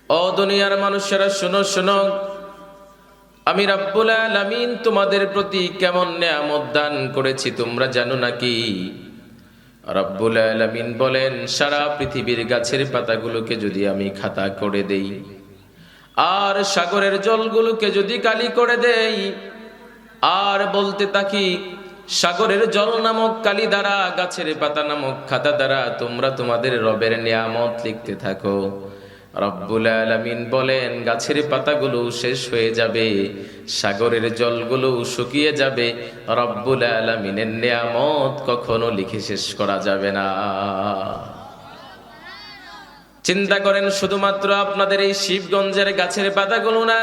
ও দুনিয়ার মানুষেরা শোনো শোনো, আমি রব্বুল আলামিন তোমাদের প্রতি কেমন নেয়ামত দান করেছি তোমরা জানো নাকি? রব্বুল আলামিন বলেন, সারা পৃথিবীর গাছের পাতাগুলোকে যদি আমি খাতা করে দেই, আর সাগরের জলগুলোকে যদি কালি করে দেই, আর বলতে থাকি সাগরের জল নামক কালি দ্বারা, গাছের পাতা নামক খাতা দ্বারা তোমরা তোমাদের রবের নিয়ামত লিখতে থাকো, রব্বুল আলামিন বলেন গাছের পাতাগুলো শেষ হয়ে যাবে, সাগরের জলগুলো শুকিয়ে যাবে, রব্বুল আলামিনের নিয়ামত কখনো লিখে শেষ করা যাবে না। চিন্তা করেন, শুধুমাত্র আপনাদের এই শিবগঞ্জের গাছের পাতাগুলো না,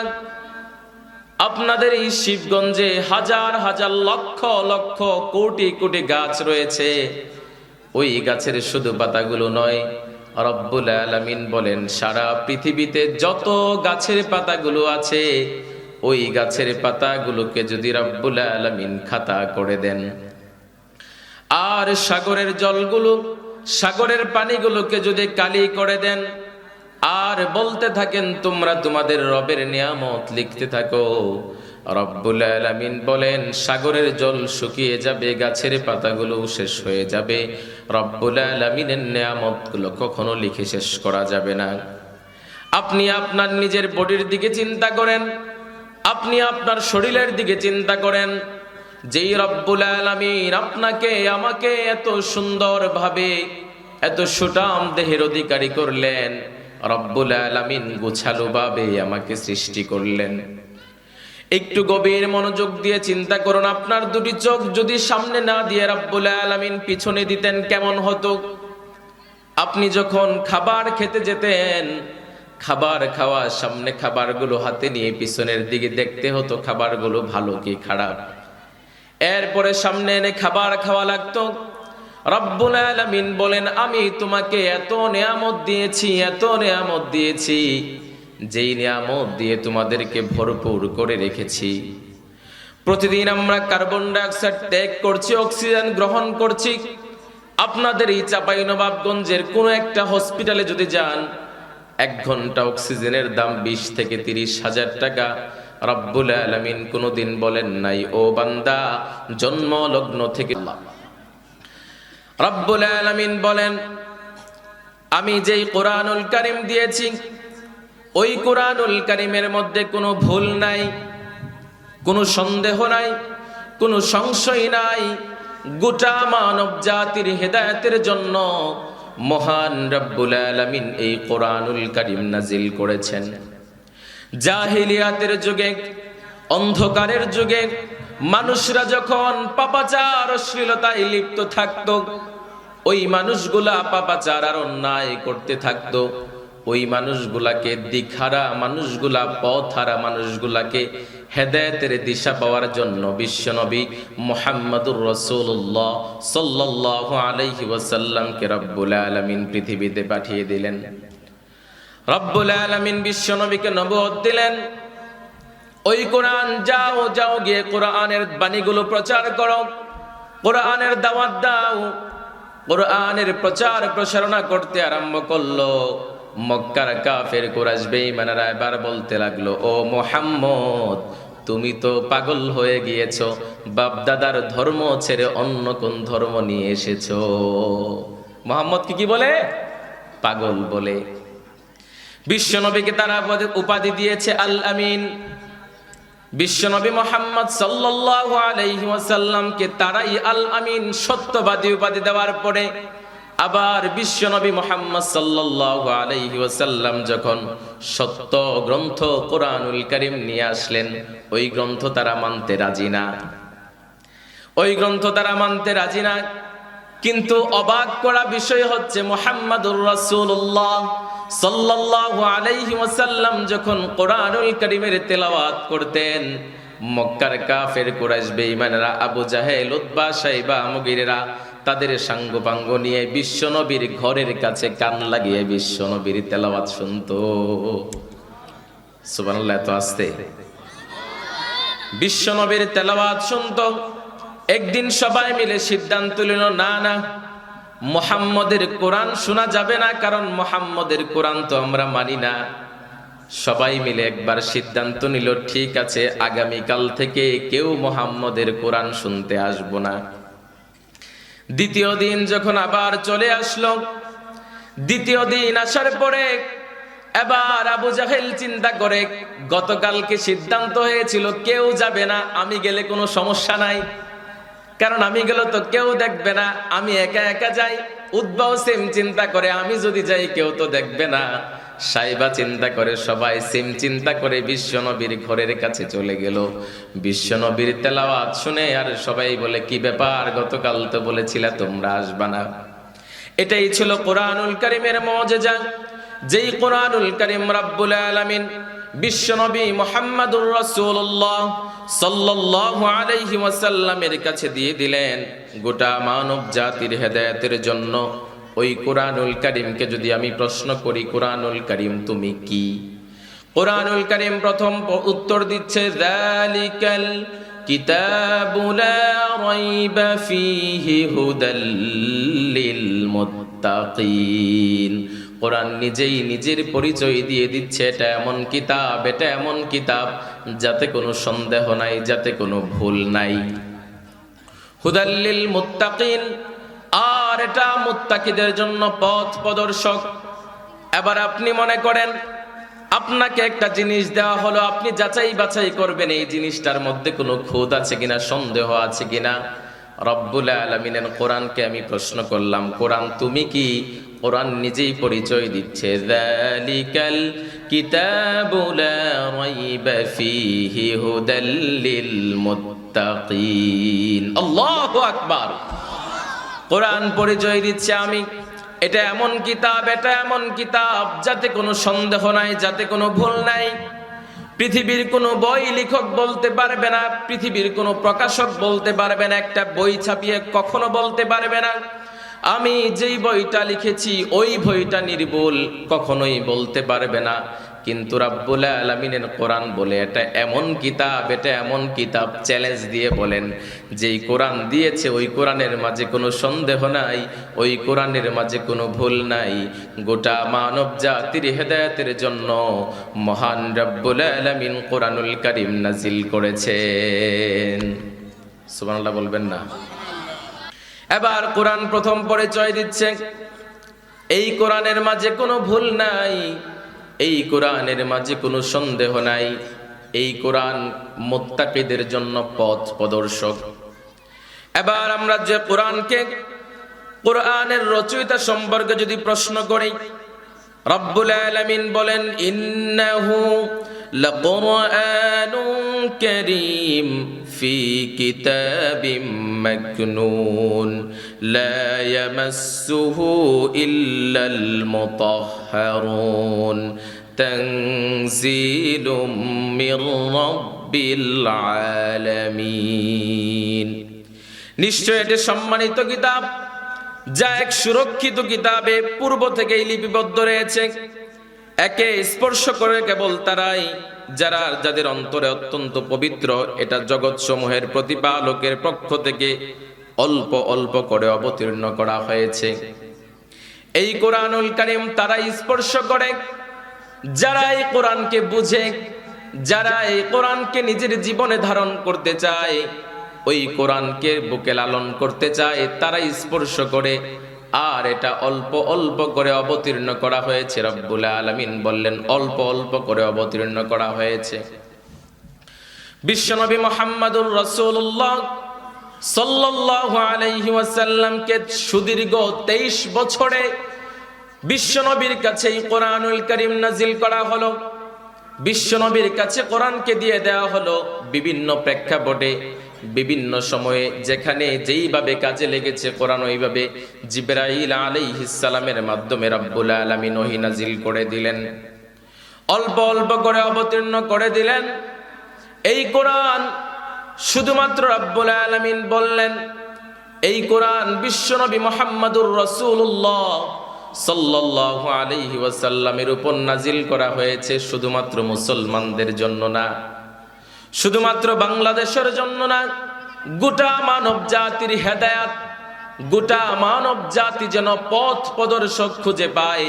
আপনাদের এই শিবগঞ্জে হাজার হাজার লক্ষ লক্ষ কোটি কোটি গাছ রয়েছে, ওই গাছের শুধু পাতাগুলো নয়, রব্বুল আলামিন বলেন সারা পৃথিবীতে যত গাছের পাতাগুলো আছে, ওই গাছের পাতাগুলোকে যদি রব্বুল আলামিন খাতা করে দেন, আর সাগরের জলগুলো, সাগরের পানিগুলোকে যদি কালি করে দেন, আর বলতে থাকেন তোমরা তোমাদের রবের নিয়ামত লিখতে থাকো, রব্বুল আলামিন বলেন সাগরের জল শুকিয়ে যাবে, গাছের পাতাগুলো শেষ হয়ে যাবে, রব্বুল আলামিনের নিয়ামতগুলো কখনো লিখে শেষ করা যাবে না। আপনি আপনার নিজের বডির দিকে চিন্তা করেন, আপনি আপনার শরীরের দিকে চিন্তা করেন, যেই রব্বুল আলামিন আপনাকে আমাকে এত সুন্দরভাবে, এত সুঠাম দেহের অধিকারী করলেন, রব্বুল আলামিন গোছালো ভাবে আমাকে সৃষ্টি করলেন। একটু গভীর মনোযোগ দিয়ে চিন্তা করুন, আপনার দুটি চোখ যদি সামনে না দিয়ে রব্বুল আলামিন পিছনে দিতেন কেমন হতো? আপনি যখন খাবার খেতে যেতেন, খাবার খাওয়ার সামনে খাবারগুলো হাতে নিয়ে পিছনের দিকে দেখতে হতো খাবারগুলো ভালো কি খারাপ, এরপরে সামনে এনে খাবার খাওয়া লাগতো। রব্বুল আলামিন বলেন আমি তোমাকে এত নিয়ামত দিয়েছি, এত নিয়ামত দিয়েছি, যেই নিয়ামত দিয়ে তোমাদেরকে ভরপুর করে রেখেছি। প্রতিদিন আমরা কার্বন ডাই অক্সাইড ত্যাগ করছি, অক্সিজেন গ্রহণ করছি। আপনাদের এই চাঁপাইনবাবগঞ্জের কোনো একটা হসপিটালে যদি যান, 1 ঘন্টা অক্সিজেনের দাম 20 থেকে 30 হাজার টাকা। রব্বুল আলামিন কোনোদিন বলেন নাই ও বান্দা জন্ম লগ্ন থেকে, রব্বুল আলামিন বলেন আমি যেই কোরআনুল কারীম দিয়েছি, ওই কোরআনুল কারীমের মধ্যে কোনো ভুল নাই, কোনো সন্দেহ নাই, কোনো সংশয় নাই। গোটা মানব জাতির হেদায়েতের জন্য মহান রব্বুল আলামিন এই কোরআনুল কারীম নাজিল করেছেন। জাহিলিয়াতের যুগে, অন্ধকারের যুগে মানুষরা যখন পাপাচার অশ্লীলতায় লিপ্ত থাকতো, ওই মানুষগুলা পাপাচার আর অন্যায় করতে থাকতো, ওই মানুষগুলাকে দিকহারা মানুষগুলা, পথহারা মানুষগুলাকে হেদায়েতের দিশা পাওয়ার জন্য বিশ্বনবী মুহাম্মদুর রাসূলুল্লাহ সাল্লাল্লাহু আলাইহি ওয়াসাল্লামকে রব্বুল আলামিন পৃথিবীতে পাঠিয়ে দিলেন। রব্বুল আলামিন বিশ্বনবীকে নবুয়ত দিলেন, ওই কোরআন যাও যাও গিয়ে কোরআনের বাণীগুলো প্রচার করো, কোরআনের দাওয়াত দাও। কোরআনের প্রচার প্রসারণা করতে আরম্ভ করলো। মক্কার কাফের কুরাইশ বেঈমানেরা এবার বলতে লাগলো, ও মুহাম্মদ তুমি তো পাগল হয়ে গিয়েছো, বাপদাদার ধর্ম ছেড়ে অন্য কোন ধর্ম নিয়ে এসেছো। মুহাম্মদ কি বলে? পাগল বলে। বিশ্বনবীকে তারা উপাধি দিয়েছে আল আমিন। বিশ্বনবী মুহাম্মদ সাল্লাল্লাহু আলাইহি ওয়াসাল্লামকে তারাই আল আমিন, সত্যবাদী উপাধি দেওয়ার পরে আবার বিশ্বনবী মুহাম্মদ সাল্লাল্লাহু আলাইহি ওয়াসাল্লাম যখন সত্য গ্রন্থ কোরআনুল কারীম নিয়ে আসলেন, ওই গ্রন্থ তারা মানতে রাজি না, ওই গ্রন্থ তারা মানতে রাজি না। কিন্তু অবাক করা বিষয় হচ্ছে মুহাম্মাদুর রাসূলুল্লাহ সাল্লাল্লাহু আলাইহি ওয়াসাল্লাম যখন কোরআনুল কারীমের তেলাওয়াত করতেন, মক্কার কাফের কুরাইশ বেঈমানেরা, আবু জাহেল, উতবা, শাইবা, মুগীরা তাদের সাঙ্গপাঙ্গ নিয়ে বিশ্বনবীর ঘরের কাছে কান লাগিয়ে বিশ্বনবীর তেলাওয়াত শুনতো। সুবহানাল্লাহ, এত আস্তে বিশ্বনবীর তেলাওয়াত শুনতো। একদিন সবাই মিলে সিদ্ধান্ত নিল, না না, মুহাম্মদের কোরআন শোনা যাবে না, কারণ মুহাম্মদের কোরআন তো আমরা মানি না। সবাই মিলে একবার সিদ্ধান্ত নিল, ঠিক আছে, আগামীকাল থেকে কেউ মুহাম্মদের কোরআন শুনতে আসবো না। দ্বিতীয় দিন যখন আবার চলে আসলো, দ্বিতীয় দিন আসার পরে এবার আবু জাহেল চিন্তা করে, গতকালকে সিদ্ধান্ত হয়েছিল কেউ যাবে না, আমি গেলে কোনো সমস্যা নাই, কারণ আমি গেলে তো কেউ দেখবে না, আমি একা একা যাই। উদ্বাও সেম চিন্তা করে, আমি যদি যাই কেউ তো দেখবে না। সাইবা চিন্তা করে, সবাই সেম চিন্তা করে বিশ্বনবীর ঘরের কাছে চলে গেল। বিশ্বনবীর তেলাওয়াত শুনে আর সবাই বলে, কি ব্যাপার, গতকাল তো বলেছিলে তোমরা আসবা না। এটাই ছিল কোরআনুল কারীমের মুজিজা, যেই কোরআনুল কারীম রব্বুল আলামিন বিশ্বনবী মুহাম্মদুর রাসূলুল্লাহ সাল্লাল্লাহু আলাইহি ওয়াসাল্লামের কাছে দিয়ে দিলেন গোটা মানব জাতির হেদায়েতের জন্য। ওই কোরআনুল কারীমকে যদি আমি প্রশ্ন করি, কোরআনুল কারীম তুমি কি? কোরআনুল কারীম প্রথম উত্তর দিচ্ছে, যালিকাল কিতাবু লা রাইবা ফীহি হুদাল লিল মুত্তাকিন। কোরআন নিজেই নিজের পরিচয় দিয়ে দিচ্ছে, এটা এমন কিতাব, এটা এমন কিতাব যাতে কোনো সন্দেহ নাই, যাতে কোনো ভুল নাই। হুদাল লিল মুত্তাকিন, আর এটা মুত্তাকিদের জন্য পথ প্রদর্শক। এবার আপনি মনে করেন আপনাকে একটা জিনিস দেওয়া হলো, আপনি যাচাই বাছাই করবেন এই জিনিসটার মধ্যে কোনো খুঁত আছে কিনা, সন্দেহ আছে কিনা। রব্বুল আলামিনের কোরআনকে আমি প্রশ্ন করলাম, কোরআন তুমি কি? কোরআন নিজেই পরিচয় দিচ্ছে, যালিকাল কিতাবু লা রাইবা ফীহি হুদাল লিল মুত্তাকিন। আল্লাহু আকবার। কোরআন পরিচয় দিচ্ছে আমি, এটা এমন কিতাব, এটা এমন কিতাব যাতে কোনো সন্দেহ নাই, যাতে কোনো ভুল নাই। পৃথিবীর কোনো বই লেখক বলতে পারবে না, পৃথিবীর কোনো প্রকাশক বলতে পারবে না, একটা বই ছাপিয়ে কখনো বলতে পারবে না আমি যেই বইটা লিখেছি ওই বইটা নির্ভুল, কখনোই বলতে পারবে না। কিন্তু রাব্বুল আলামিনের কোরআন বলে এটা এমন কিতাব, এটা এমন কিতাব, চ্যালেঞ্জ দিয়ে বলেন যেই কোরআন দিয়েছে ওই কোরআনের মাঝে কোনো সন্দেহ নাই, ওই কোরআনের মাঝে কোনো ভুল নাই। গোটা মানব জাতির হেদায়েতের জন্য মহান রাব্বুল আলামিন কোরআনুল কারীম নাজিল করেছেন। সুবহানাল্লাহ বলবেন না? এবার কোরআন প্রথম পরিচয় দিচ্ছে, এই কোরআনের মাঝে কোনো ভুল নাই, এই কোরআনের মাঝে কোনো সন্দেহ নাই, এই কোরআন মুত্তাকিদের জন্য পথ প্রদর্শক। এবার আমরা যে কোরআনকে, কোরআনের রচয়িতা সম্পর্কে যদি প্রশ্ন করি, রব্বুল আলামিন বলেন, ইন্নাহু লাকুরআনুন কারীম ফি কিতাবিম মাকনুন লা ইয়ামাসসুহু ইল্লাল মুতাহহারুন তানজিলুম মির রাব্বিল আলামিন। নিশ্চয় এটি সম্মানিত কিতাব, যা এক সুরক্ষিত কিতাবে পূর্ব থেকেই লিপিবদ্ধ রয়েছে। একে স্পর্শ করে কেবল তারাই যাদের অন্তরে অত্যন্ত পবিত্র। এটা জগৎ সমূহের প্রতিপালকের পক্ষ থেকে অল্প অল্প করে অবতীর্ণ করা হয়েছে। এই কোরআনুল কারীম তারাই স্পর্শ করে যারা এই কোরআনকে বুঝে, যারা এই কোরআনকে নিজের জীবনে ধারণ করতে চায়, ওই কোরআনকে বুকে লালন করতে চায়, তারাই স্পর্শ করে। আর এটা অল্প অল্প করে অবতীর্ণ করা হয়েছে। রব্বুল আলামিন বললেন অল্প অল্প করে অবতীর্ণ করা হয়েছে। বিশ্বনবী মুহাম্মদুর রাসূলুল্লাহ সাল্লাল্লাহু আলাইহি ওয়াসাল্লামকে সুদীর্ঘ 23 বছরে বিশ্বনবীর কাছে এই কোরআনুল কারীম নাজিল করা হলো। বিশ্বনবীর কাছে কোরআনকে দিয়ে দেওয়া হলো বিভিন্ন প্রেক্ষাপটে, বিভিন্ন সময়ে, যেখানে যেইভাবে কাজে লেগেছে কোরআন ওইভাবে জিবরাইল আলাইহিস সালামের মাধ্যমে রব্বুল আলামিন ওহী নাজিল করে দিলেন, অল্প অল্প করে অবতীর্ণ করে দিলেন। এই কোরআন শুধুমাত্র রব্বুল আলামিন বললেন, এই কোরআন বিশ্বনবী মুহাম্মদুর রাসূলুল্লাহ সাল্লাল্লাহু আলাইহি ওয়াসাল্লামের উপর নাজিল করা হয়েছে শুধুমাত্র মুসলমানদের জন্য না, শুধুমাত্র বাংলাদেশের জন্য না, গোটা মানব জাতির হেদায়েত, গোটা মানব জাতি যেন পথ প্রদর্শক খুঁজে পায়,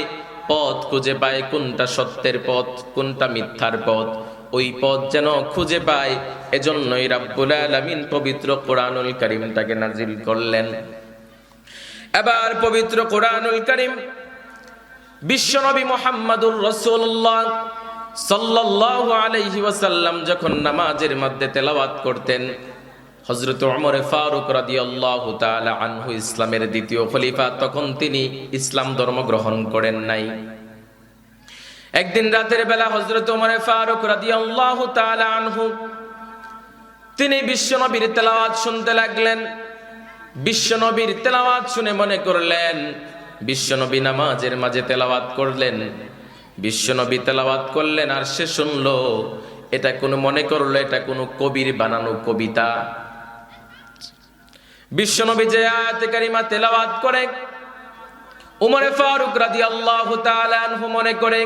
পথ খুঁজে পায়, কোনটা সত্যের পথ কোনটা মিথ্যার পথ, ওই পথ যেন খুঁজে পায়। এজন্যই রাব্বুল আলামিন পবিত্র কোরআনুল কারীমটাকে নাজিল করলেন। এবার পবিত্র কোরআনুল কারীম বিশ্বনবী মুহাম্মদুর রাসূলুল্লাহ সাল্লাল্লাহু আলাইহি ওয়াসাল্লাম যখন নামাজের মধ্যে তেলাওয়াত করতেন, হযরত ওমর ফারুক রাদিয়াল্লাহু তাআলা আনহু ইসলামের দ্বিতীয় খলিফা, তখন তিনি ইসলাম ধর্ম গ্রহণ করেন নাই। একদিন রাতের বেলা হযরত ওমর ফারুক রাদিয়াল্লাহু তাআলা আনহু তিনি বিশ্বনবীর তেলাওয়াত শুনতে লাগলেন। বিশ্বনবীর তেলাওয়াত শুনে মনে করলেন, বিশ্বনবী নামাজের মাঝে তেলাওয়াত করলেন, বিশ্বনবী তেলাওয়াত করলেন আর সে শুনলো, এটা কোনো মনে করলো এটা কোনো কবির বানানো কবিতা। বিশ্বনবী যে আয়াতে কারিমা তেলাওয়াত করে, ওমর ফারুক রাদিয়াল্লাহু তাআলা আনহু মনে করে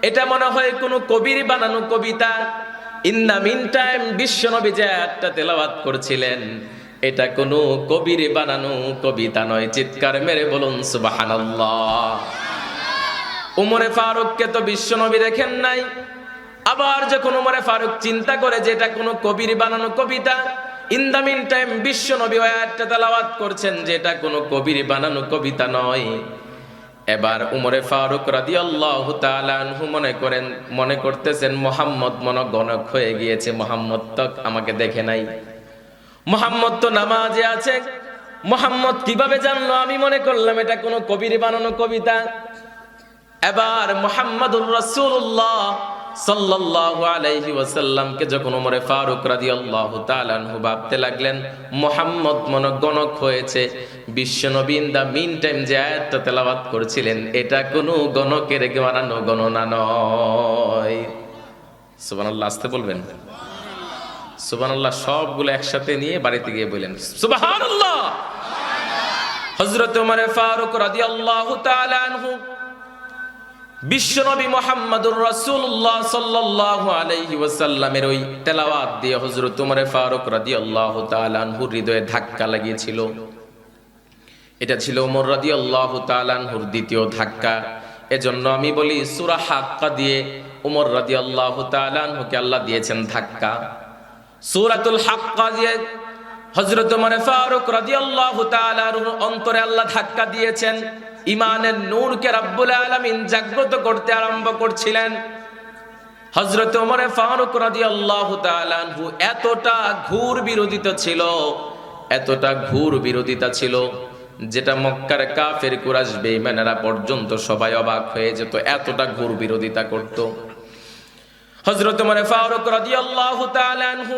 এটা মনে হয় কোনো কবির বানানো কবিতা। ইন দ্য মিন টাইম বিশ্বনবী যে আয়াতটা তেলাওয়াত করছিলেন, এটা কোনো কবির বানানো কবিতা নয়। চিৎকার মেরে বলুন সুবহানাল্লাহ। ওমর ফারুককে তো বিশ্বনবী দেখেন নাই, আবার যখন ওমর ফারুক চিন্তা করে যে এটা কোনো কবির বানানো কবিতা, ইন দ্য মিন টাইম বিশ্বনবী ওই আয়াতটা তেলাওয়াত করছেন যে এটা কোনো কবির বানানো কবিতা নয়। এবার ওমর ফারুক রাদিয়াল্লাহু তাআলা আনহু মনে করতেছেন মুহাম্মদ মনে গণক হয়ে গিয়েছে, মুহাম্মদ তো আমাকে দেখে নাই, মুহাম্মদ তো নামাজে আছে, মুহাম্মদ কিভাবে জানলো আমি মনে করলাম এটা কোনো কবির বানানো কবিতা। এবার মুহাম্মদুর রাসূলুল্লাহ সাল্লাল্লাহু আলাইহি ওয়াসাল্লামকে যখন ওমর ফারুক রাদিয়াল্লাহু তাআলা আনহু ভাবতে লাগলেন মুহাম্মদ মনে গণক হয়েছে, বিশ্বনবী ইন দ্য মিন টাইম যে আয়াতটা তেলাওয়াত করছিলেন এটা কোনো গণকের বানানো গণনা নয়। সুবহানাল্লাহ, আসতে বলবেন সুবহানাল্লাহ। সবগুলো একসাথে নিয়ে বাড়িতে গিয়ে বলেন সুবহানাল্লাহ। হযরত ওমর ফারুক রাদিয়াল্লাহু তাআলা আনহু বিশ্বনবী মুহাম্মদুর রাসূলুল্লাহ সাল্লাল্লাহু আলাইহি ওয়াসাল্লামের ওই তেলাওয়াত দিয়ে হযরত ওমর ফারুক রাদিয়াল্লাহু তাআলা আনহুর হৃদয়ে ধাক্কা লাগিয়েছিল। এটা ছিল ওমর রাদিয়াল্লাহু তাআলা আনহুর দ্বিতীয় ধাক্কা। এজন্য আমি বলি সূরা হাক্কা দিয়ে ওমর রাদিয়াল্লাহু তাআলা আনহুকে আল্লাহ দিয়েছেন ধাক্কা। সূরাতুল হাক্কা দিয়ে হযরত ওমর ফারুক রাদিয়াল্লাহু তাআলা আনহুর অন্তরে আল্লাহ ধাক্কা দিয়েছেন। ইমানের নূরকে রাব্বুল আলামিন জাগ্রত করতে আরম্ভ করছিলেন। হযরত ওমর ফারুক রাদিয়াল্লাহু তাআলা আনহু এতটা ঘোর বিরোধিতা ছিল, এতটা ঘোর বিরোধিতা ছিল যেটা মক্কার কাফের কুরাইশ বেঈমানেরা পর্যন্ত সবাই অবাক হয়ে যেত, এতটা ঘোর বিরোধিতা করত। হযরত ওমর ফারুক রাদিয়াল্লাহু তাআলা আনহু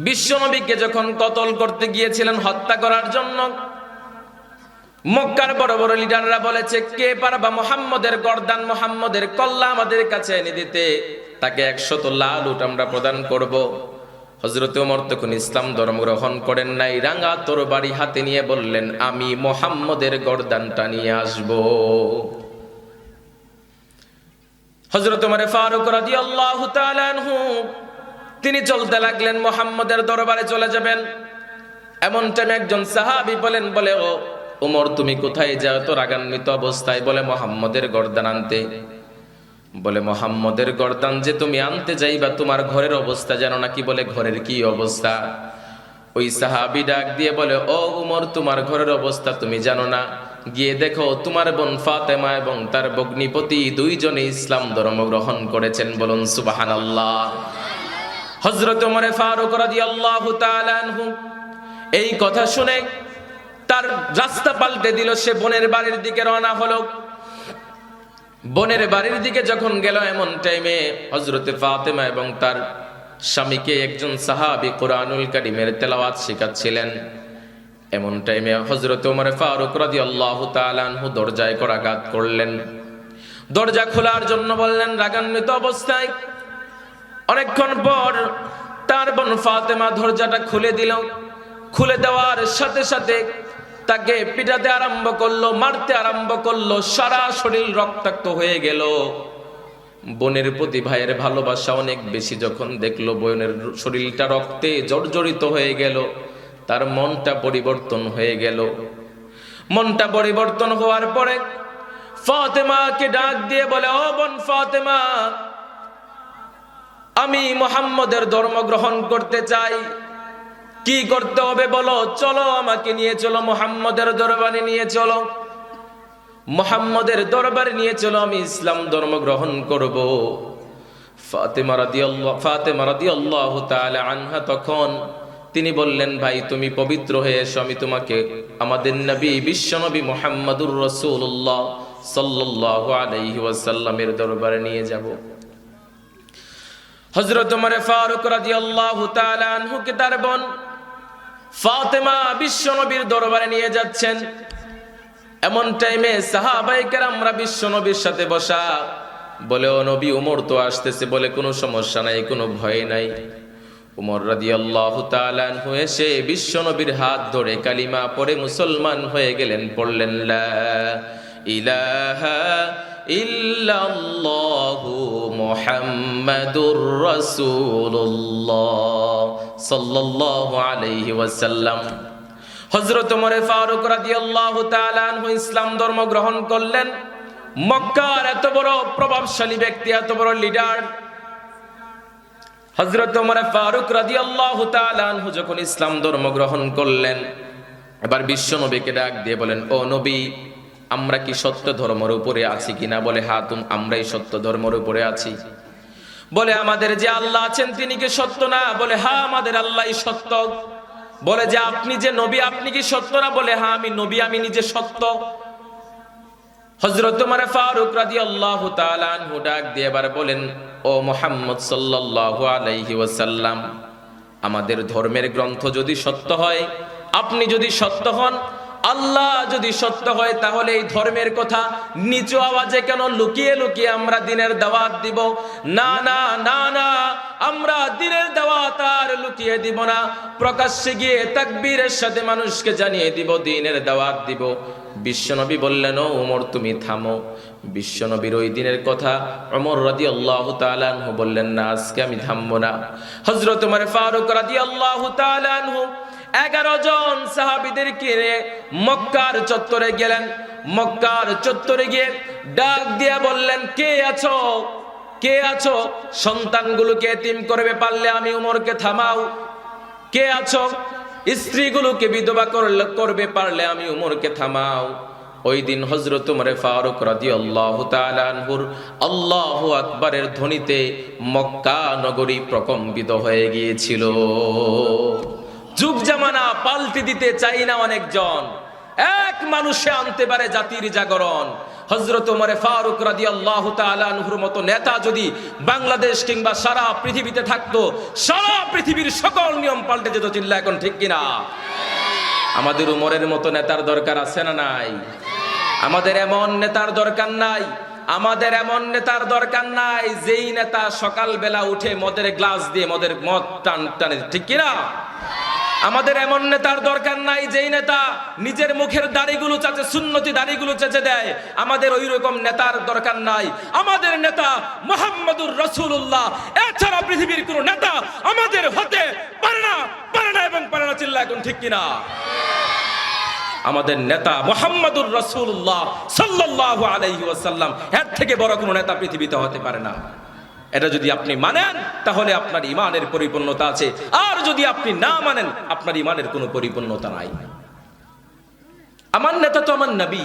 বিশ্বনবীকে যখন কতল করতে গিয়েছিলেন, হত্যা করার জন্য, মক্কার বড় বড় লিডাররা বলেছে কে পারবা মুহাম্মদের গর্দান মুহাম্মদের কল্লা আমাদের কাছে এনে দিতে, তাকে 100 লাল উট আমরা প্রদান করব। হযরত ওমর তখন ইসলাম ধর্ম গ্রহণ করেন নাই, রাঙা তরবারি হাতে নিয়ে বললেন আমি মুহাম্মদের গর্দানটা নিয়ে আসব। হযরত ওমর ফারুক রাদিয়াল্লাহু তাআলা আনহু তিনি চলতে লাগলেন, মুহাম্মদের দরবারে চলে যাবেন। এমন টাইমে একজন সাহাবী বলে ও ওমর তুমি কোথায় যাও তো রাগান্বিত অবস্থায়? বলে মুহাম্মদের গর্দান আনতে। বলে মুহাম্মদের গর্দান যে তুমি আনতে যাইবা তোমার ঘরের অবস্থা জানো নাকি? বলে ঘরের কি অবস্থা? ওই সাহাবী ডাক দিয়ে বলে ও ওমর তোমার ঘরের অবস্থা তুমি জানো না, গিয়ে দেখো তোমার বোন ফাতেমা এবং তার ভগ্নিপতি দুইজনে ইসলাম ধর্ম গ্রহণ করেছেন। বলুন সুবহানাল্লাহ। হযরত ওমর ফারুক রাদিয়াল্লাহু তাআলা আনহু এই কথা শুনে তার রাস্তা পাল্টে দিল, সে বোনের বাড়ির দিকে রওনা হলো। বোনের বাড়ির দিকে যখন গেল, এমন টাইমে হযরত ফাতেমা এবং তার স্বামীকে একজন সাহাবী কোরআনুল কারীমের তেলাওয়াত শেখাচ্ছিলেন। এমন টাইমে হযরত ওমর ফারুক রাদিয়াল্লাহু তাআলা আনহু দরজায় করাঘাত করলেন। দরজা খোলার জন্য বললেন, রাগান্বিত অবস্থায়। অনেকক্ষণ পর তার বোন ফাতেমা দরজাটা খুলে দিল। খুলে দেওয়ার সাথে সাথে তাকে পিটাতে আরম্ভ করলো, মারতে আরম্ভ করলো, সারা শরীর রক্তাক্ত হয়ে গেল। বোনের প্রতি ভাইয়ের ভালোবাসা অনেক বেশি যখন দেখলো বোনের শরীরটা রক্তে জর্জরিত হয়ে গেল, তার মনটা পরিবর্তন হয়ে গেল। মনটা পরিবর্তন হওয়ার পরে ফাতেমাকে ডাক দিয়ে বলে, ও বোন ফাতেমা, আমি মুহাম্মদের ধর্ম গ্রহণ করতে চাই, কি করতে হবে বলো? চলো, আমাকে নিয়ে চলো, মুহাম্মদের দরবারে নিয়ে চলো, মুহাম্মদের দরবারে নিয়ে চলো, আমি ইসলাম ধর্ম গ্রহণ করব। ফাতেমা রাদিয়াল্লাহু তাআলা আনহা তখন তিনি বললেন, ভাই তুমি পবিত্র হয়ে এসো, আমি তোমাকে আমাদের নবী বিশ্বনবী মুহাম্মদুর রাসূলুল্লাহ সাল্লাল্লাহু আলাইহি ওয়াসাল্লামের দরবারে নিয়ে যাব। হযরত ওমর ফারুক রাদিয়াল্লাহু তাআলা আনহুকে তার বোন ফাতেমা বিশ্বনবীর দরবারে নিয়ে যাচ্ছেন। এমন টাইমে সাহাবায়ে কেরামরা বিশ্বনবীর সাথে বসা, বলে, ও নবী, ওমর তো আসতেছে। বলে, কোনো সমস্যা নাই, কোনো ভয় নাই। ওমর রাদিয়াল্লাহু তাআলা আনহু এসে বিশ্বনবীর হাত ধরে কালিমা পড়ে মুসলমান হয়ে গেলেন। পড়লেন, লা ইলাহা ইল্লাল্লাহু মুহাম্মাদুর রাসূলুল্লাহ সাল্লাল্লাহু আলাইহি ওয়াসাল্লাম। হযরত ওমর ফারুক রাদিয়াল্লাহু তাআলা আনহু ইসলাম ধর্ম গ্রহণ করলেন। মক্কার এত বড় প্রভাবশালী ব্যক্তি, এত বড় লিডার হযরত ওমর ফারুক রাদিয়াল্লাহু তাআলা আনহু যখন ইসলাম ধর্ম গ্রহণ করলেন, এবার বিশ্বনবীকে ডাক দিয়ে বলেন, ও নবী, আমরা কি সত্য ধর্মের উপরে আছি কিনা? বলে, হ্যাঁ, আমরাই সত্য ধর্মের উপরে আছি। বলে, আমাদের যে আল্লাহ আছেন তিনি কি সত্য না? বলে, হ্যাঁ, আমাদের আল্লাহই সত্য। বলে, যে আপনি যে নবী, আপনি কি সত্য না? বলে, হ্যাঁ, আমি নবী, আমি নিজে সত্য। হযরত ওমর ফারুক রাদিয়াল্লাহু তাআলা আনহু ডাক দিয়ে এবার বলেন, ও মুহাম্মদ সাল্লাল্লাহু আলাইহি ওয়াসাল্লাম, আমাদের ধর্মের গ্রন্থ যদি সত্য হয়, আপনি যদি সত্য হন, আল্লাহ যদি সত্য হয়, তাহলে এই ধর্মের কথা নিচু আওয়াজে কেন লুকিয়ে লুকিয়ে আমরা দিনের দাওয়াত দিব? না না না না, আমরা দিনের দাওয়াত আর লুকিয়ে দিব না, প্রকাশ্যে গিয়ে তাকবীরের সাথে মানুষকে জানিয়ে দিব, দিনের দাওয়াত দিব। বিশ্বনবী বললেন, ও ওমর, তুমি থামো। বিশ্বনবীর ওই দিনের কথা ওমর রাদিয়াল্লাহু তাআলা আনহু বললেন, না, আজকে আমি থামবো না। হযরত ওমর ফারুক রাদিয়াল্লাহু তাআলা আনহু 11 জন সাহাবীদের নিয়ে মক্কার চত্বরে গেলেন। মক্কার চত্বরে গিয়ে ডাক দিয়া বললেন, কে আছো? কে আছো? সন্তানগুলোকে এতিম করবে পারলে আমি ওমরকে থামাও। কে আছো? স্ত্রীগুলোকে বিধবা করবে পারলে আমি ওমরকে থামাও। ওই দিন হযরত ওমর ফারুক রাদিয়াল্লাহু তাআলা আনহুর আল্লাহু আকবারের ধ্বনিতে মক্কা নগরী প্রকম্পিত হয়ে গিয়েছিল। যুগ জামানা পাল্টে দিতে চাই না অনেকজন, এক মানুষে আনতে পারে জাতির জাগরণ। হযরত ওমর ফারুক রাদিয়াল্লাহু তাআলা আনহুর মতো নেতা যদি বাংলাদেশ কিংবা সারা পৃথিবীতে থাকতো, সারা পৃথিবীর সকল নিয়ম পাল্টে যেত। চিল্লা এখন ঠিক কিনা? আমাদের ওমরের মতো নেতার দরকার আছে না নাই? আমাদের এমন নেতার দরকার নাই। আমাদের এমন নেতার দরকার নাই যেই নেতা সকালবেলা উঠে মদের গ্লাস দিয়ে মদ টানে, ঠিক কিনা? আমাদের এমন নেতার দরকার নাই যেই নেতা নিজের মুখের দাড়িগুলো চাচে, সুন্নতি দাড়িগুলো চেঁচে দেয়। আমাদের ওই রকম নেতার দরকার নাই। আমাদের নেতা মুহাম্মদুর রাসূলুল্লাহ, এছাড়া পৃথিবীর কোন নেতা আমাদের হতে পারে না, পারে না এবং পারে না। চিল্লা এখন ঠিক কিনা? আমাদের নেতা মুহাম্মদুর রাসূলুল্লাহ সাল্লাল্লাহু আলাইহি ওয়াসাল্লাম, এর থেকে বড় কোনো নেতা পৃথিবীতে হতে পারে না। এটা যদি আপনি মানেন তাহলে আপনার ঈমানের পরিপূর্ণতা আছে, আর যদি আপনি না মানেন আপনার ঈমানের কোনো পরিপূর্ণতা নাই। আমার নেতা তো আমার নবী,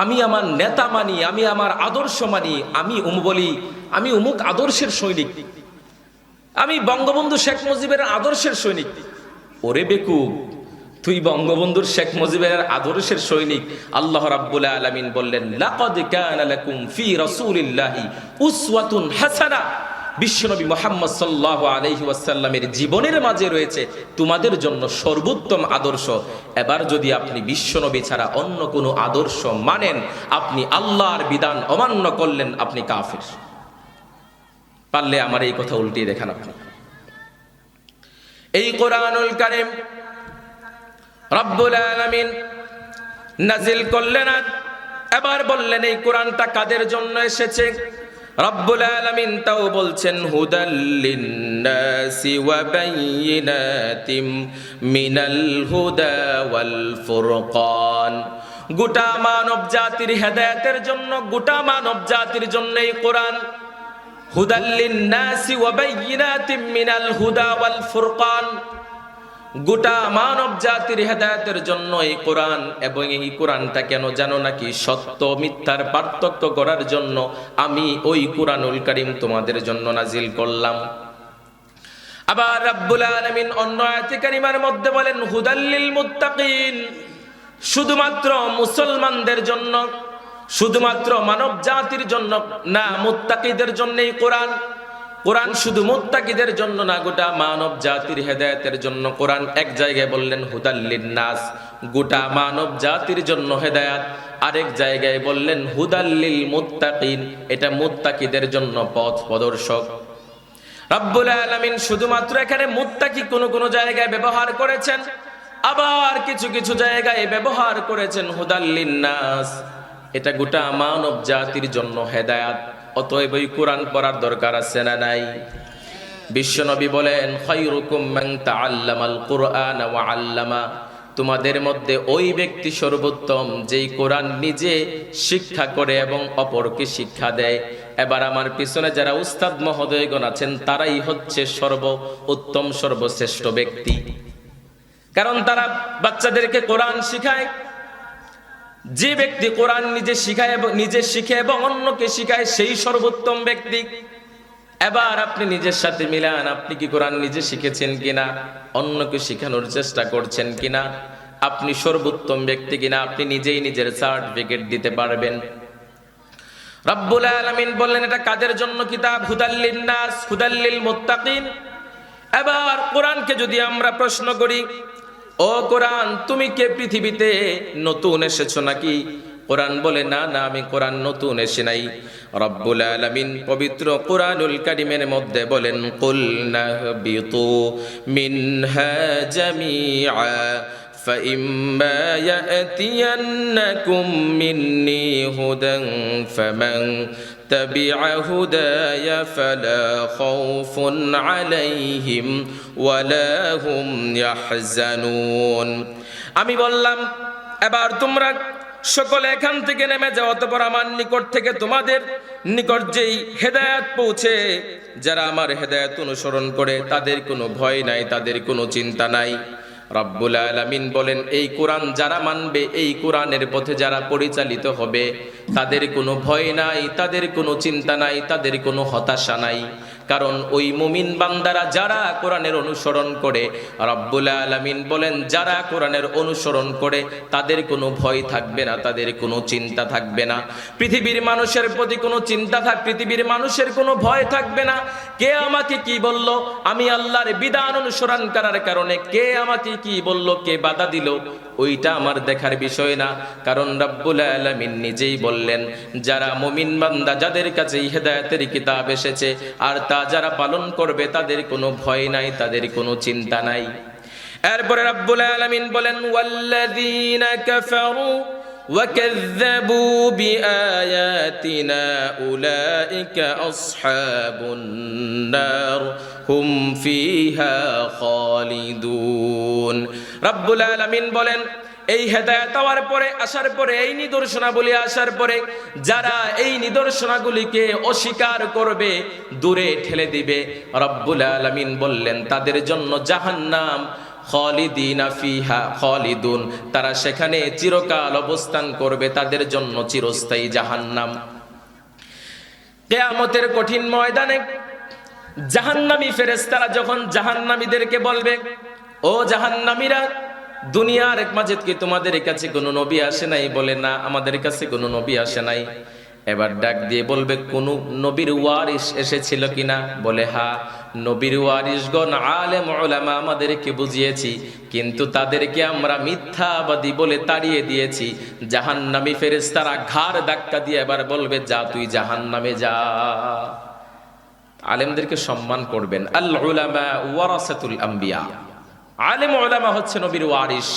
আমি আমার নেতা মানি, আমি আমার আদর্শ মানি, আমি বলি আমি অমুক আদর্শের সৈনিক, আমি বঙ্গবন্ধু শেখ মুজিবের আদর্শের সৈনিক। ওরে বেকুব, তুই বঙ্গবন্ধুর শেখ মুজিবের আদর্শের সৈনিক। আল্লাহ রাব্বুল আলামিন বললেন, লাকাদ কানা লাকুম ফি রাসূলিল্লাহি উসওয়াতুন হাসানা। বিশ্বনবী মুহাম্মদ সাল্লাল্লাহু আলাইহি ওয়াসাল্লামের জীবনের মাঝে রয়েছে তোমাদের জন্য সর্বোত্তম আদর্শ। এবার যদি আপনি বিশ্বনবী ছাড়া অন্য কোনো আদর্শ মানেন, আপনি আল্লাহর বিধান অমান্য করলেন, আপনি কাফের। পারলে আমার এই কথা উল্টিয়ে দেখান আপনি। এই কোরআনুল কারীম রব্বুল আলামিন নাজিল করলেন, এবার বললেন এই কোরআনটা কাদের জন্য এসেছে। রব্বুল আলামিন তাও বলছেন, হুদাল লিন্নাসি ওয়া বায়িনাতিম মিনাল হুদা ওয়াল ফুরকান। গোটা মানব জাতির হেদায়েতের জন্য, গোটা মানব জাতির জন্য এই কোরআন। হুদাল লিন-নাসি ওয়া বাইয়িনাতিম মিনাল হুদা ওয়াল ফুরকান, গোটা মানব জাতির হেদায়েতের জন্য এই কোরআন। এবং এই কোরআনটা কেন জানো নাকি? সত্য মিথ্যার পার্থক্য করার জন্য আমি ওই কোরআনুল কারীম তোমাদের জন্য নাজিল করলাম। আবার রাব্বুল আলামিন অন্য আয়াতে কারিমার মধ্যে বলেন হুদাল লিল মুত্তাকিন, শুধুমাত্র মুসলমানদের জন্য, শুধুমাত্র মানব জাতির জন্য না, মুত্তাকিদের জন্য এই কোরআন। কোরআন শুধু মুত্তাকিদের জন্য না, গোটা মানব জাতির হেদায়েতের জন্য কোরআন। এক জায়গায় বললেন হুদাল লিন-নাস, গোটা মানব জাতির জন্য হেদায়েত। আরেক জায়গায় বললেন হুদাল লিল মুত্তাকিন, এটা মুত্তাকিদের জন্য পথ প্রদর্শক। রব্বুল আলামিন শুধুমাত্র এখানে মুত্তাকি কোন জায়গায় ব্যবহার করেছেন, আবার কিছু কিছু জায়গায় ব্যবহার করেছেন হুদাল লিন-নাস, এটা গোটা মানব জাতির জন্য হেদায়েত। অতএব এই কোরআন পড়ার দরকার আছে না নাই? বিশ্বনবী বলেন খায়রুকুম মান তাআল্লামাল কুরআন ওয়া আল্লামা, তোমাদের মধ্যে ওই ব্যক্তি সর্বোত্তম যেই কোরআন নিজে শিক্ষা করে এবং অপরকে শিক্ষা দেয়। এবার আমার পিছনে যারা উস্তাদ মহোদয়গণ আছেন তারাই হচ্ছে সর্বোত্তম সর্বশ্রেষ্ঠ ব্যক্তি, কারণ তারা বাচ্চাদেরকে কোরআন শিখায়। যে ব্যক্তি কোরআন নিজে শিখায় এবং নিজে শিখে এবং অন্যকে শিখায় সেই সর্বোত্তম ব্যক্তি। এবার আপনি নিজের সাথে মিলান, আপনি কি কোরআন নিজে শিখেছেন কিনা, অন্যকে শিখানোর চেষ্টা করছেন কিনা, আপনি সর্বোত্তম ব্যক্তি কিনা, আপনি নিজেই নিজের সার্টিফিকেট দিতে পারবেন। রব্বুল আলামিন বললেন এটা কাদের জন্য কিতাব? হুদাল লিন-নাস, হুদাল লিল মুত্তাকিন। এবার কোরআনকে যদি আমরা প্রশ্ন করি, ও কোরআন তুমি কে পৃথিবীতে নতুন এসেছো নাকি? কোরআন বলে না না, আমি কোরআন নতুন এসে নাই। রব্বুল আলামিন পবিত্র কোরআনুল কারীমের মধ্যে বলেন কুল নাহবিতু মিনহা জামিআ فإما يأتينكم مني هدى فمن تبع هداي فلا خوف عليهم ولا هم يحزنون। আমি বললাম এবার তোমরা সকলে এখান থেকে নেমে যাও, অতঃপর আমার নিকট থেকে তোমাদের নিকট যেই হেদায়েত পৌঁছে, যারা আমার হেদায়েত অনুসরণ করে তাদের কোনো ভয় নাই, তাদের কোনো চিন্তা নাই। রব্বুল আলামিন বলেন এই কোরআন যারা মানবে, এই কোরআনের পথে যারা পরিচালিত হবে, তাদের কোনো ভয় নাই, তাদের কোনো চিন্তা নাই, তাদের কোনো হতাশা নাই। কারণ ওই মুমিন বান্দারা যারা কোরআনের অনুসরণ করে, রব্বুল আলামিন বলেন যারা কোরআনের অনুসরণ করে তাদের কোনো ভয় থাকবে না, তাদের কোনো চিন্তা থাকবে না। পৃথিবীর মানুষের প্রতি কোনো চিন্তা পৃথিবীর মানুষের কোনো ভয় থাকবে না। কে আমাকে কি বলল, আমি আল্লাহর বিধান অনুসরণ করার কারণে কে আমাকে কি বলল, কে বাধা দিল, ওইটা আমার দেখার বিষয় না। কারণ রব্বুল আলামিন নিজেই বললেন যারা মুমিন বান্দা, যাদের কাছে হেদায়েতের কিতাব এসেছে আর তা যারা পালন করবে তাদের কোনো ভয় নাই, তাদের কোনো চিন্তা নাই। এরপরে রব্বুল আলামিন বলেন ওয়াল্লাযীনা কাফারু ওয়া কাযযাবু বিআয়াতিনা উলাইকা আসহাবুন নার হুম ফিহা খালিদুন। রব্বুল আলামিন বলেন এই হেদায়েত হওয়ার পরে, আসার পরে, এই নিদর্শনাবলী আসার পরে যারা এই নিদর্শনাগুলিকে অস্বীকার করবে, দূরে ঠেলে দিবে, রব্বুল আলামিন বললেন তাদের জন্য জাহান্নাম, খালিদিনা ফিহা খালিদুন, তারা সেখানে চিরকাল অবস্থান করবে, তাদের জন্য চিরস্থায়ী জাহান্নাম। কিয়ামতের কঠিন ময়দানে জাহান্নামী ফেরেশতারা যখন জাহান্নামীদেরকে বলবে ও জাহান্নামীরা, দুনিয়ার এক মাঝে কি তোমাদের কাছে কোনো নবী আসে নাই? বলে না, আমাদের কাছে কোনো নবী আসে নাই। এবার ডাক দিয়ে বলবে কোন নবীর ওয়ারিস এসেছিল কিনা? বলে হ্যাঁ, নবীর ওয়ারিসগণ আলেম উলামা আমাদেরকে বুঝিয়েছি, কিন্তু তাদেরকে আমরা মিথ্যাবাদী বলে তাড়িয়ে দিয়েছি। জাহান্নামী ফেরেশতারা ঘাড় ধাক্কা দিয়ে এবার বলবে যা তুই জাহান্নামে যা। আলেমদেরকে সম্মান করবেন। আল উলামা ওয়ারাসাতুল আম্বিয়া, আলেম উলামা হচ্ছে নবীর ওয়ারিস।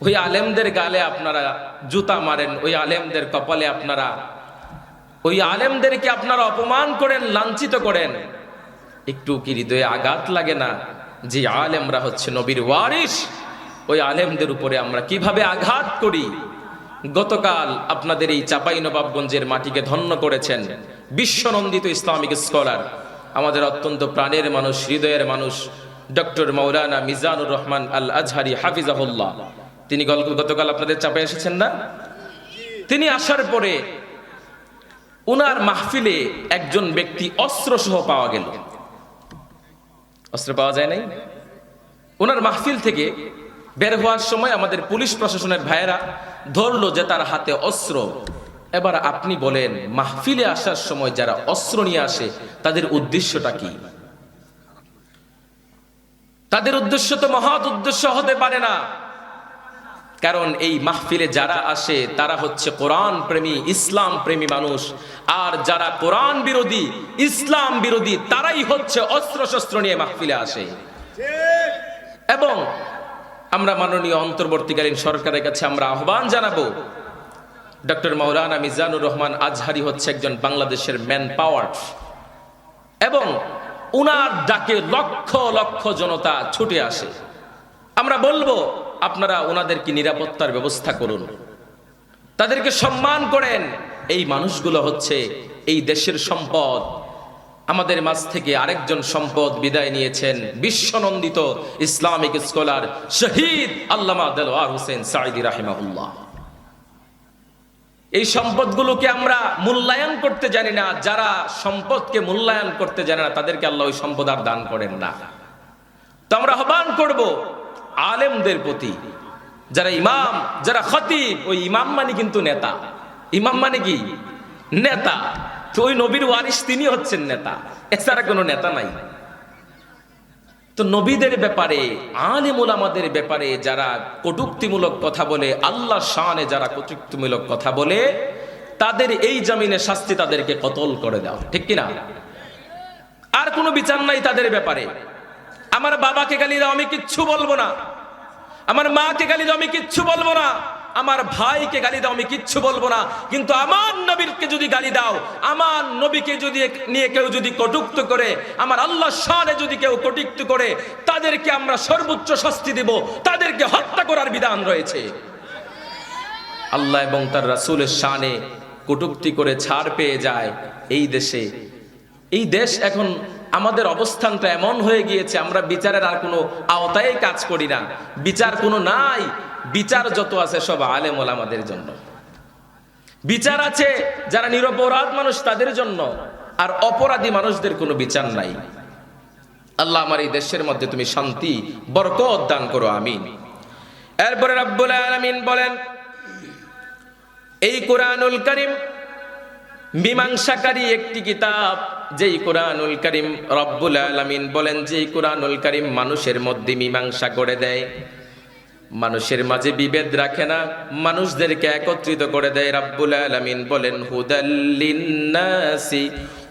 ওই আলেমদের গালে আপনারা জুতা মারেন, ওই আলেমদের কপালে আপনারা, ওই আলেমদেরকে আপনারা অপমান করেন, লাঞ্ছিত করেন, একটু কি হৃদয়ে আঘাত লাগে না যে আলেমরা হচ্ছে নবীর ওয়ারিস? ওই আলেমদের উপরে আমরা কিভাবে আঘাত করি, গতকাল আপনাদের এই চাঁপাইনবাবগঞ্জের মাটিকে ধন্য করেছেন বিশ্বনন্দিত ইসলামিক স্কলার, আমাদের অত্যন্ত প্রাণের মানুষ, হৃদয়ের মানুষ ডক্টর মাওলানা মিজানুর রহমান আল আজহারি হাফিজাহুল্লাহ। তিনি গতকাল আপনাদের চাপায় এসেছেন না? তিনি আসার পরে উনার মাহফিলে একজন ব্যক্তি অস্ত্র সহ পাওয়া গেল। অস্ত্র পাওয়া যায় নাই। উনার মাহফিল থেকে বের হওয়ার সময় আমাদের পুলিশ প্রশাসনের ভাইয়েরা ধরলো যে তার হাতে অস্ত্র। এবার আপনি বলেন, মাহফিলে আসার সময় যারা অস্ত্র নিয়ে আসে তাদের উদ্দেশ্যটা কি? তাদের উদ্দেশ্য তো মহৎ উদ্দেশ্য হতে পারে না। কারণ এই মাহফিলে যারা আসে তারা হচ্ছে কোরআন প্রেমী, ইসলাম প্রেমী মানুষ। আর যারা কোরআন বিরোধী, ইসলাম বিরোধী, তারাই হচ্ছে অস্ত্র শস্ত্র নিয়ে মাহফিলে আসে। এবং আমরা মাননীয় অন্তর্বর্তীকালীন সরকারের কাছে আমরা আহ্বান জানাবো, ডক্টর মাওলানা মিজানুর রহমান আজহারি হচ্ছে একজন বাংলাদেশের ম্যান পাওয়ার, এবং উনার ডাকে লক্ষ লক্ষ জনতা ছুটে আসে। আমরা বলবো আপনারা ওনাদেরকে নিরাপত্তার ব্যবস্থা করুন, তাদেরকে সম্মান করেন। এই মানুষগুলো হচ্ছে এই দেশের সম্পদ। আমাদের মাঝ থেকে আরেকজন সম্পদ বিদায় নিয়েছেন, বিশ্বনন্দিত ইসলামিক স্কলার শহীদ আল্লামা দেলোয়ার হোসেন সাঈদী রাহিমাহুল্লাহ। এই সম্পদগুলোকে আমরা মূল্যায়ন করতে জানি না। যারা সম্পদকে মূল্যায়ন করতে জানে না তাদেরকে আল্লাহ ওই সম্পদ আর দান করেন না। তো আমরা আহ্বান করব আলেমদের প্রতি, যারা ইমাম, যারা খতিব, ওই ইমাম মানে কিন্তু নেতা। ইমাম মানে কি? নেতা। তো ওই নবীর ওয়ারিস তিনি হচ্ছেন নেতা, এছাড়া কোনো নেতা নাই। তো নবীদের ব্যাপারে, আলেম ওলামাদের ব্যাপারে যারা কটূক্তিমূলক কথা বলে, আল্লাহ শানে যারা কটূক্তিমূলক কথা বলে, তাদের এই জমিনে শাস্তি, তাদেরকে কতল করে দাও, ঠিক কিনা? আর কোনো বিচার নাই তাদের ব্যাপারে। আমার বাবাকে গালি দাও, আমি কিচ্ছু বলবো না। আমার মাকে গালি দাও, আমি কিচ্ছু বলবো না। আমার ভাইকে গালি দাও, আমি কিচ্ছু বলবো না। কিন্তু আমার নবীকে যদি গালি দাও, আমার নবীকে যদি নিয়ে কেউ যদি কটূক্তি করে, আমার আল্লাহ শানে যদি কেউ কটূক্তি করে, তাদেরকে আমরা সর্বোচ্চ শাস্তি দেব, তাদেরকে হত্যা করার বিধান রয়েছে। আল্লাহ এবং তার রাসূলের শানে কটূক্তি করে ছাড় পেয়ে যায় এই দেশে। এই দেশ এখন আমাদের অবস্থানটা এমন হয়ে গিয়েছে, আমরা বিচারের আর কোনো আওতায় কাজ করি না। বিচার কোনো নাই। বিচার যত আছে সব আলেম ওলামাদের জন্য। বিচার আছে যারা নিরপরাধ মানুষ তাদের জন্য, আর অপরাধী মানুষদের কোনো বিচার নাই। আল্লাহ আমার এই দেশের মধ্যে তুমি শান্তি বরকত দান করো, আমিন। এরপরে রব্বুল আলামিন বলেন, এই কোরআনুল কারীম মীমাংসাকারী একটি কিতাব। যেই কোরআনুল কারীম, রব্বুল আলামিন বলেন, যেই কোরআনুল কারীম মানুষের মধ্যে মীমাংসা করে দেয়, মানুষের মাঝে বিভেদ রাখে না, মানুষদেরকে একত্রিত করে দেয়। রব্বুল আলামিন বলেন, হুদাল লিন্নাসি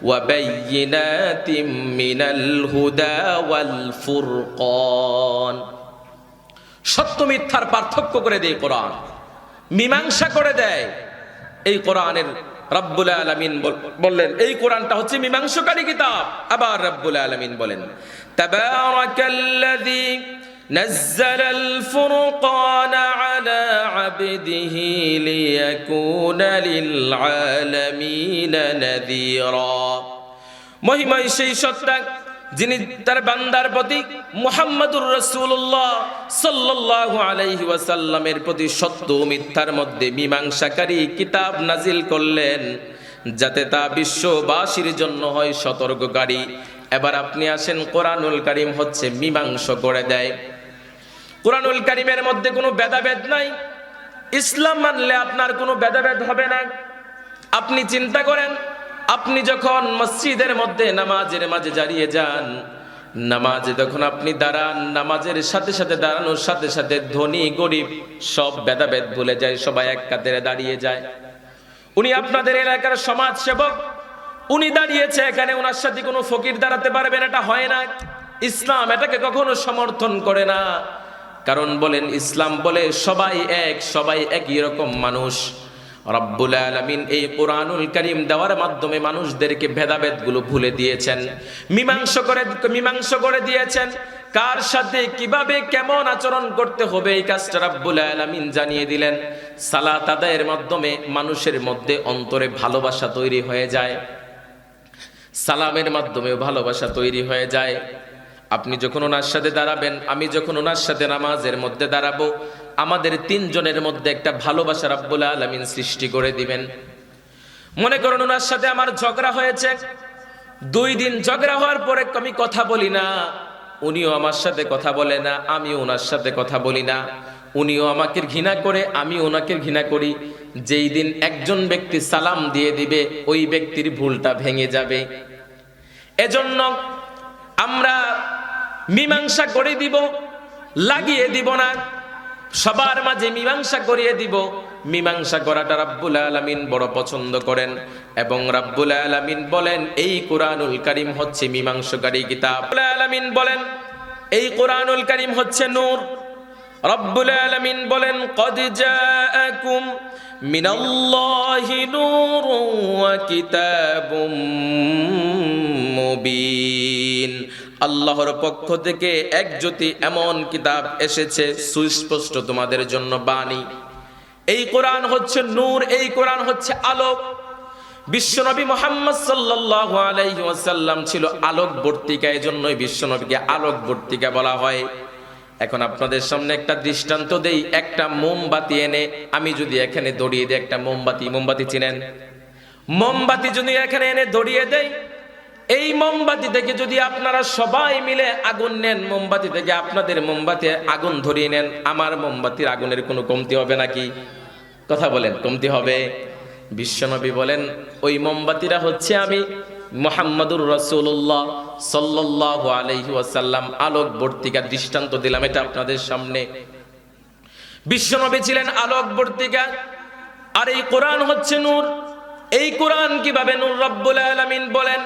ওয়া বাইয়িনাতিম মিনাল হুদা ওয়াল ফুরকান। সত্য মিথ্যার পার্থক্য করে দেয় কোরআন, মীমাংসা করে দেয়। এই কোরআনের রব্বুল আলামিন বললেন, এই কোরআনটা হচ্ছে মীমাংসাকারী কিতাব। আবার রব্বুল আলামিন বলেন, তাবারাকাল্লাযী নাযালাল ফুরকানা আলা আবদিহি লিয়াকুনা লিল আলামিনা নাযীরা। মহিমাই সেই সত্তা যিনি তার বান্দার প্রতি মুহাম্মাদুর রাসূলুল্লাহ সাল্লাল্লাহু আলাইহি ওয়াসাল্লামের প্রতি সত্য ও মিথ্যার মধ্যে মীমাংসাকারী কিতাব নাজিল করলেন, যাতে তা বিশ্ববাসীর জন্য হয় সতর্ককারী। এবার আপনি আসেন, কোরআনুল কারীম হচ্ছে মীমাংসা করে দেয়। কোরআনুল কারীমের মধ্যে কোনো ভেদাভেদ নাই। ইসলাম মানলে আপনার কোনো ভেদাভেদ হবে না। আপনি চিন্তা করেন, আপনি যখন মসজিদের মধ্যে নামাজের মাঝে দাঁড়িয়ে যান, নামাজে যখন আপনি দাঁড়ান, নামাজের সাথে সাথে দাঁড়ানোর সাথে সাথে ধনী গরিব সব ভেদাভেদ ভুলে যায়, সবাই এক কাতারে দাঁড়িয়ে যায়। উনি আপনাদের এলাকার সমাজ সেবক, উনি দাঁড়িয়েছে এখানে, ওনার সাথে কোনো ফকির দাঁড়াতে পারবেন, এটা হয় না। ইসলাম এটাকে কখনো সমর্থন করে না। কারণ বলেন, ইসলাম বলে সবাই এক, সবাই একই রকম মানুষ। রব্বুল আলামিন এই কোরআনুল কারীম দেওয়ার মাধ্যমে মানুষদেরকে ভেদাভেদগুলো ভুলে দিয়েছেন, মীমাংসা করে দিয়েছেন। কার সাথে কিভাবে কেমন আচরণ করতে হবে এই কাজটা রব্বুল আলামিন জানিয়ে দিলেন। সালাত আদায়ের মাধ্যমে মানুষের মধ্যে অন্তরে ভালোবাসা তৈরি হয়ে যায়, সালামের মাধ্যমেও ভালোবাসা তৈরি হয়ে যায়। আপনি যখন ওনার সাথে দাঁড়াবেন, আমি যখন ওনার সাথে নামাজের মধ্যে দাঁড়াবো, আমাদের তিনজনের মধ্যে একটা ভালোবাসা রব্বুল আলামিন সৃষ্টি করে দিবেন। মনে করুন ওনার সাথে আমার ঝগড়া হয়েছে, 2 দিন ঝগড়া হওয়ার পরে আমি কথা বলি না, উনিও আমার সাথে কথা বলে না, আমিও ওনার সাথে কথা বলি না। উনিও আমাকে ঘৃণা করে, আমি ওনাকে ঘৃণা করি। যেই দিন একজন ব্যক্তি সালাম দিয়ে দিবে, ওই ব্যক্তির ভুলটা ভেঙে যাবে। এজন্য আমরা মীমাংসা করে দিব, লাগিয়ে দিব না, সবার মাঝে মীমাংসা করিয়ে দিব। মীমাংসা করাটা রব্বুল আলামিন বড় পছন্দ করেন এবং রব্বুল আলামিন বলেন এই কোরআনুল কারীম হচ্ছে মীমাংসাকারী কিতাব। রব্বুল আলামিন বলেন এই কোরআনুল কারীম হচ্ছে নূর। রব্বুল আলামিন বলেন কদ জাআকুম মিনাল্লাহি নূরুন ওয়া কিতাবুম মুবিন। আল্লাহর পক্ষ থেকে এক জ্যোতি এমন কিতাব এসেছে, সুস্পষ্ট তোমাদের জন্য বাণী। এই কোরআন হচ্ছে নূর, এই কোরআন হচ্ছে আলোক। বিশ্বনবী মুহাম্মদ সাল্লাল্লাহু আলাইহি ওয়াসাল্লাম ছিল আলোকবর্তিকা, এজন্যই বিশ্বনবীকে আলোকবর্তিকা বলা হয়। এখন আপনাদের সামনে একটা দৃষ্টান্ত দেই। একটা মোমবাতি এনে আমি যদি এখানে ধরিয়ে দিই, একটা মোমবাতি চিনেন? মোমবাতি যদি এখানে এনে ধরিয়ে দেই, এই মোমবাতি থেকে যদি আপনারা সবাই মিলে আগুন নেন, মোমবাতি থেকে আপনাদের মোমবাতি আগুন ধরিয়ে নেন, আমার মোমবাতির আগুনের কোনো কমতি হবে নাকি? কথা বলেন, কমতি হবে? বিশ্বনবী বলেন ওই মোমবাতিরা হচ্ছে আমি মুহাম্মাদুর রাসূলুল্লাহ সাল্লাল্লাহু আলাইহি ওয়াসাল্লাম। আলোকবর্তিকা দৃষ্টান্ত দিলাম এটা আপনাদের সামনে। বিশ্বনবী ছিলেন আলোকবর্তিকা, আর এই কোরআন হচ্ছে নূর। এই কোরআন কিভাবে নূর? রব্বুল আলামিন বলেন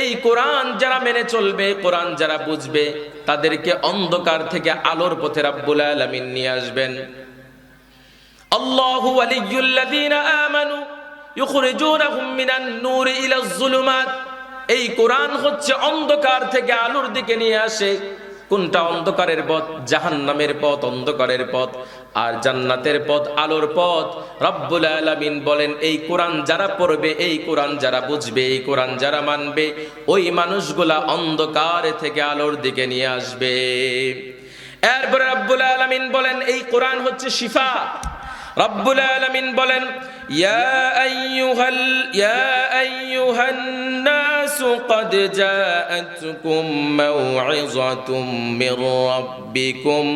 এই কোরআন যারা মেনে চলবে, কোরআন যারা বুঝবে, তাদেরকে অন্ধকার থেকে আলোর পথে রব্বুল আলামিন নিয়ে আসবেন। আল্লাহু ওয়ালিয়্যুল্লাযীনা আমানু ইউখরিজুনাহুম মিনান নূরি ইলাজ যুলুমাত। এই কোরআন হচ্ছে অন্ধকার থেকে আলোর দিকে নিয়ে আসে। কোনটা অন্ধকারের পথ? জাহান্নামের পথ অন্ধকারের পথ, আর জান্নাতের পথ আলোর পথ। রব্বুল আলামিন বলেন এই কোরআন যারা পড়বে, এই কোরআন যারা বুঝবে, এই কোরআন যারা মানবে, ওই মানুষগুলা অন্ধকার থেকে আলোর দিকে নিয়ে আসবে। এরপরে রব্বুল আলামিন বলেন এই কোরআন হচ্ছে শিফা। রব্বুল আলামিন বলেন ইয়া আইয়ুহান নাসু ক্বাদ জাআতকুম মাউইযাতুম মির রাব্বিকুম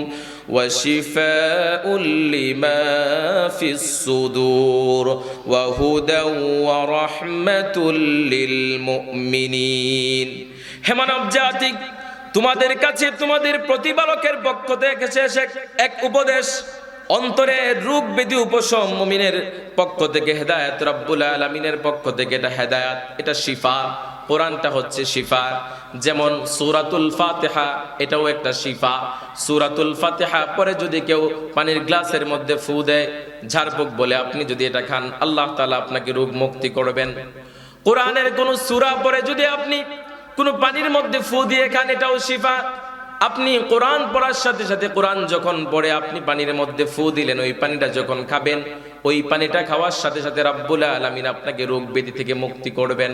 ওয়া শিফাউন লিমা ফিস সুদূর ওয়া হুদাও ওয়া রাহমাতুল লিল মুমিনিন। হে মানব জাতি, তোমাদের কাছে তোমাদের প্রতিপালকের পক্ষ থেকে এসেছে এক উপদেশ, অন্তরের রোগ ব্যাধি উপশম, মুমিনের পক্ষ থেকে হেদায়েত, রব্বুল আলামিনের পক্ষ থেকে এটা হেদায়েত, এটা শিফা। কোরআনটা হচ্ছে শিফা। যেমন সূরাতুল ফাতিহা, এটাও একটা শিফা। সূরাতুল ফাতিহা পরে যদি কেউ পানির গ্লাসের মধ্যে ফু দেয়, ঝাড়ফুঁক বলে আপনি যদি এটা খান, আল্লাহ তাআলা আপনাকে রোগ মুক্তি করবেন। কোরআনের কোন সূরা পরে যদি আপনি কোন পানির মধ্যে ফু দিয়ে খান, এটাও শিফা। আপনি কোরআন পড়ার সাথে সাথে, কোরআন যখন পড়ে আপনি পানির মধ্যে ফু দিলেন, ওই পানিটা যখন খাবেন, ওই পানিটা খাওয়ার সাথে সাথে রব্বুল আলামিন আপনাকে রোগ ব্যাধি থেকে মুক্তি করবেন।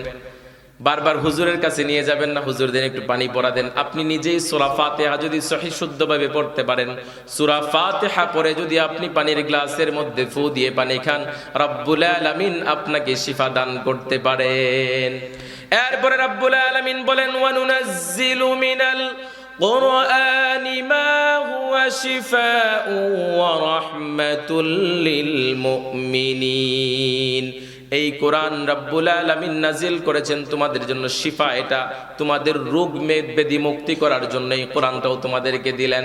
বারবার হুজুরের কাছে নিয়ে যাবেন না, হুজুর দেন একটু পানি পড়া দেন। আপনি নিজেই সূরা ফাতিহা যদি সহিহ শুদ্ধভাবে পড়তে পারেন, সূরা ফাতিহা পড়ে যদি আপনি পানির গ্লাসের মধ্যে ফু দিয়ে পানি খান, রব্বুল আলামিন আপনাকে শিফা দান করতে পারেন। এরপরে রব্বুল আলামিন বলেন ওয়া নুনাজ্জিলু মিনাল القرآن ما هو شفاء ورحمة للمؤمنين। এই কোরআন রব্বুল আলামিন নাজিল করেছেন তোমাদের জন্য শিফা, এটা তোমাদের রোগ ব্যাধি মুক্তি করার জন্য এই কোরআনটাও তোমাদেরকে দিলেন।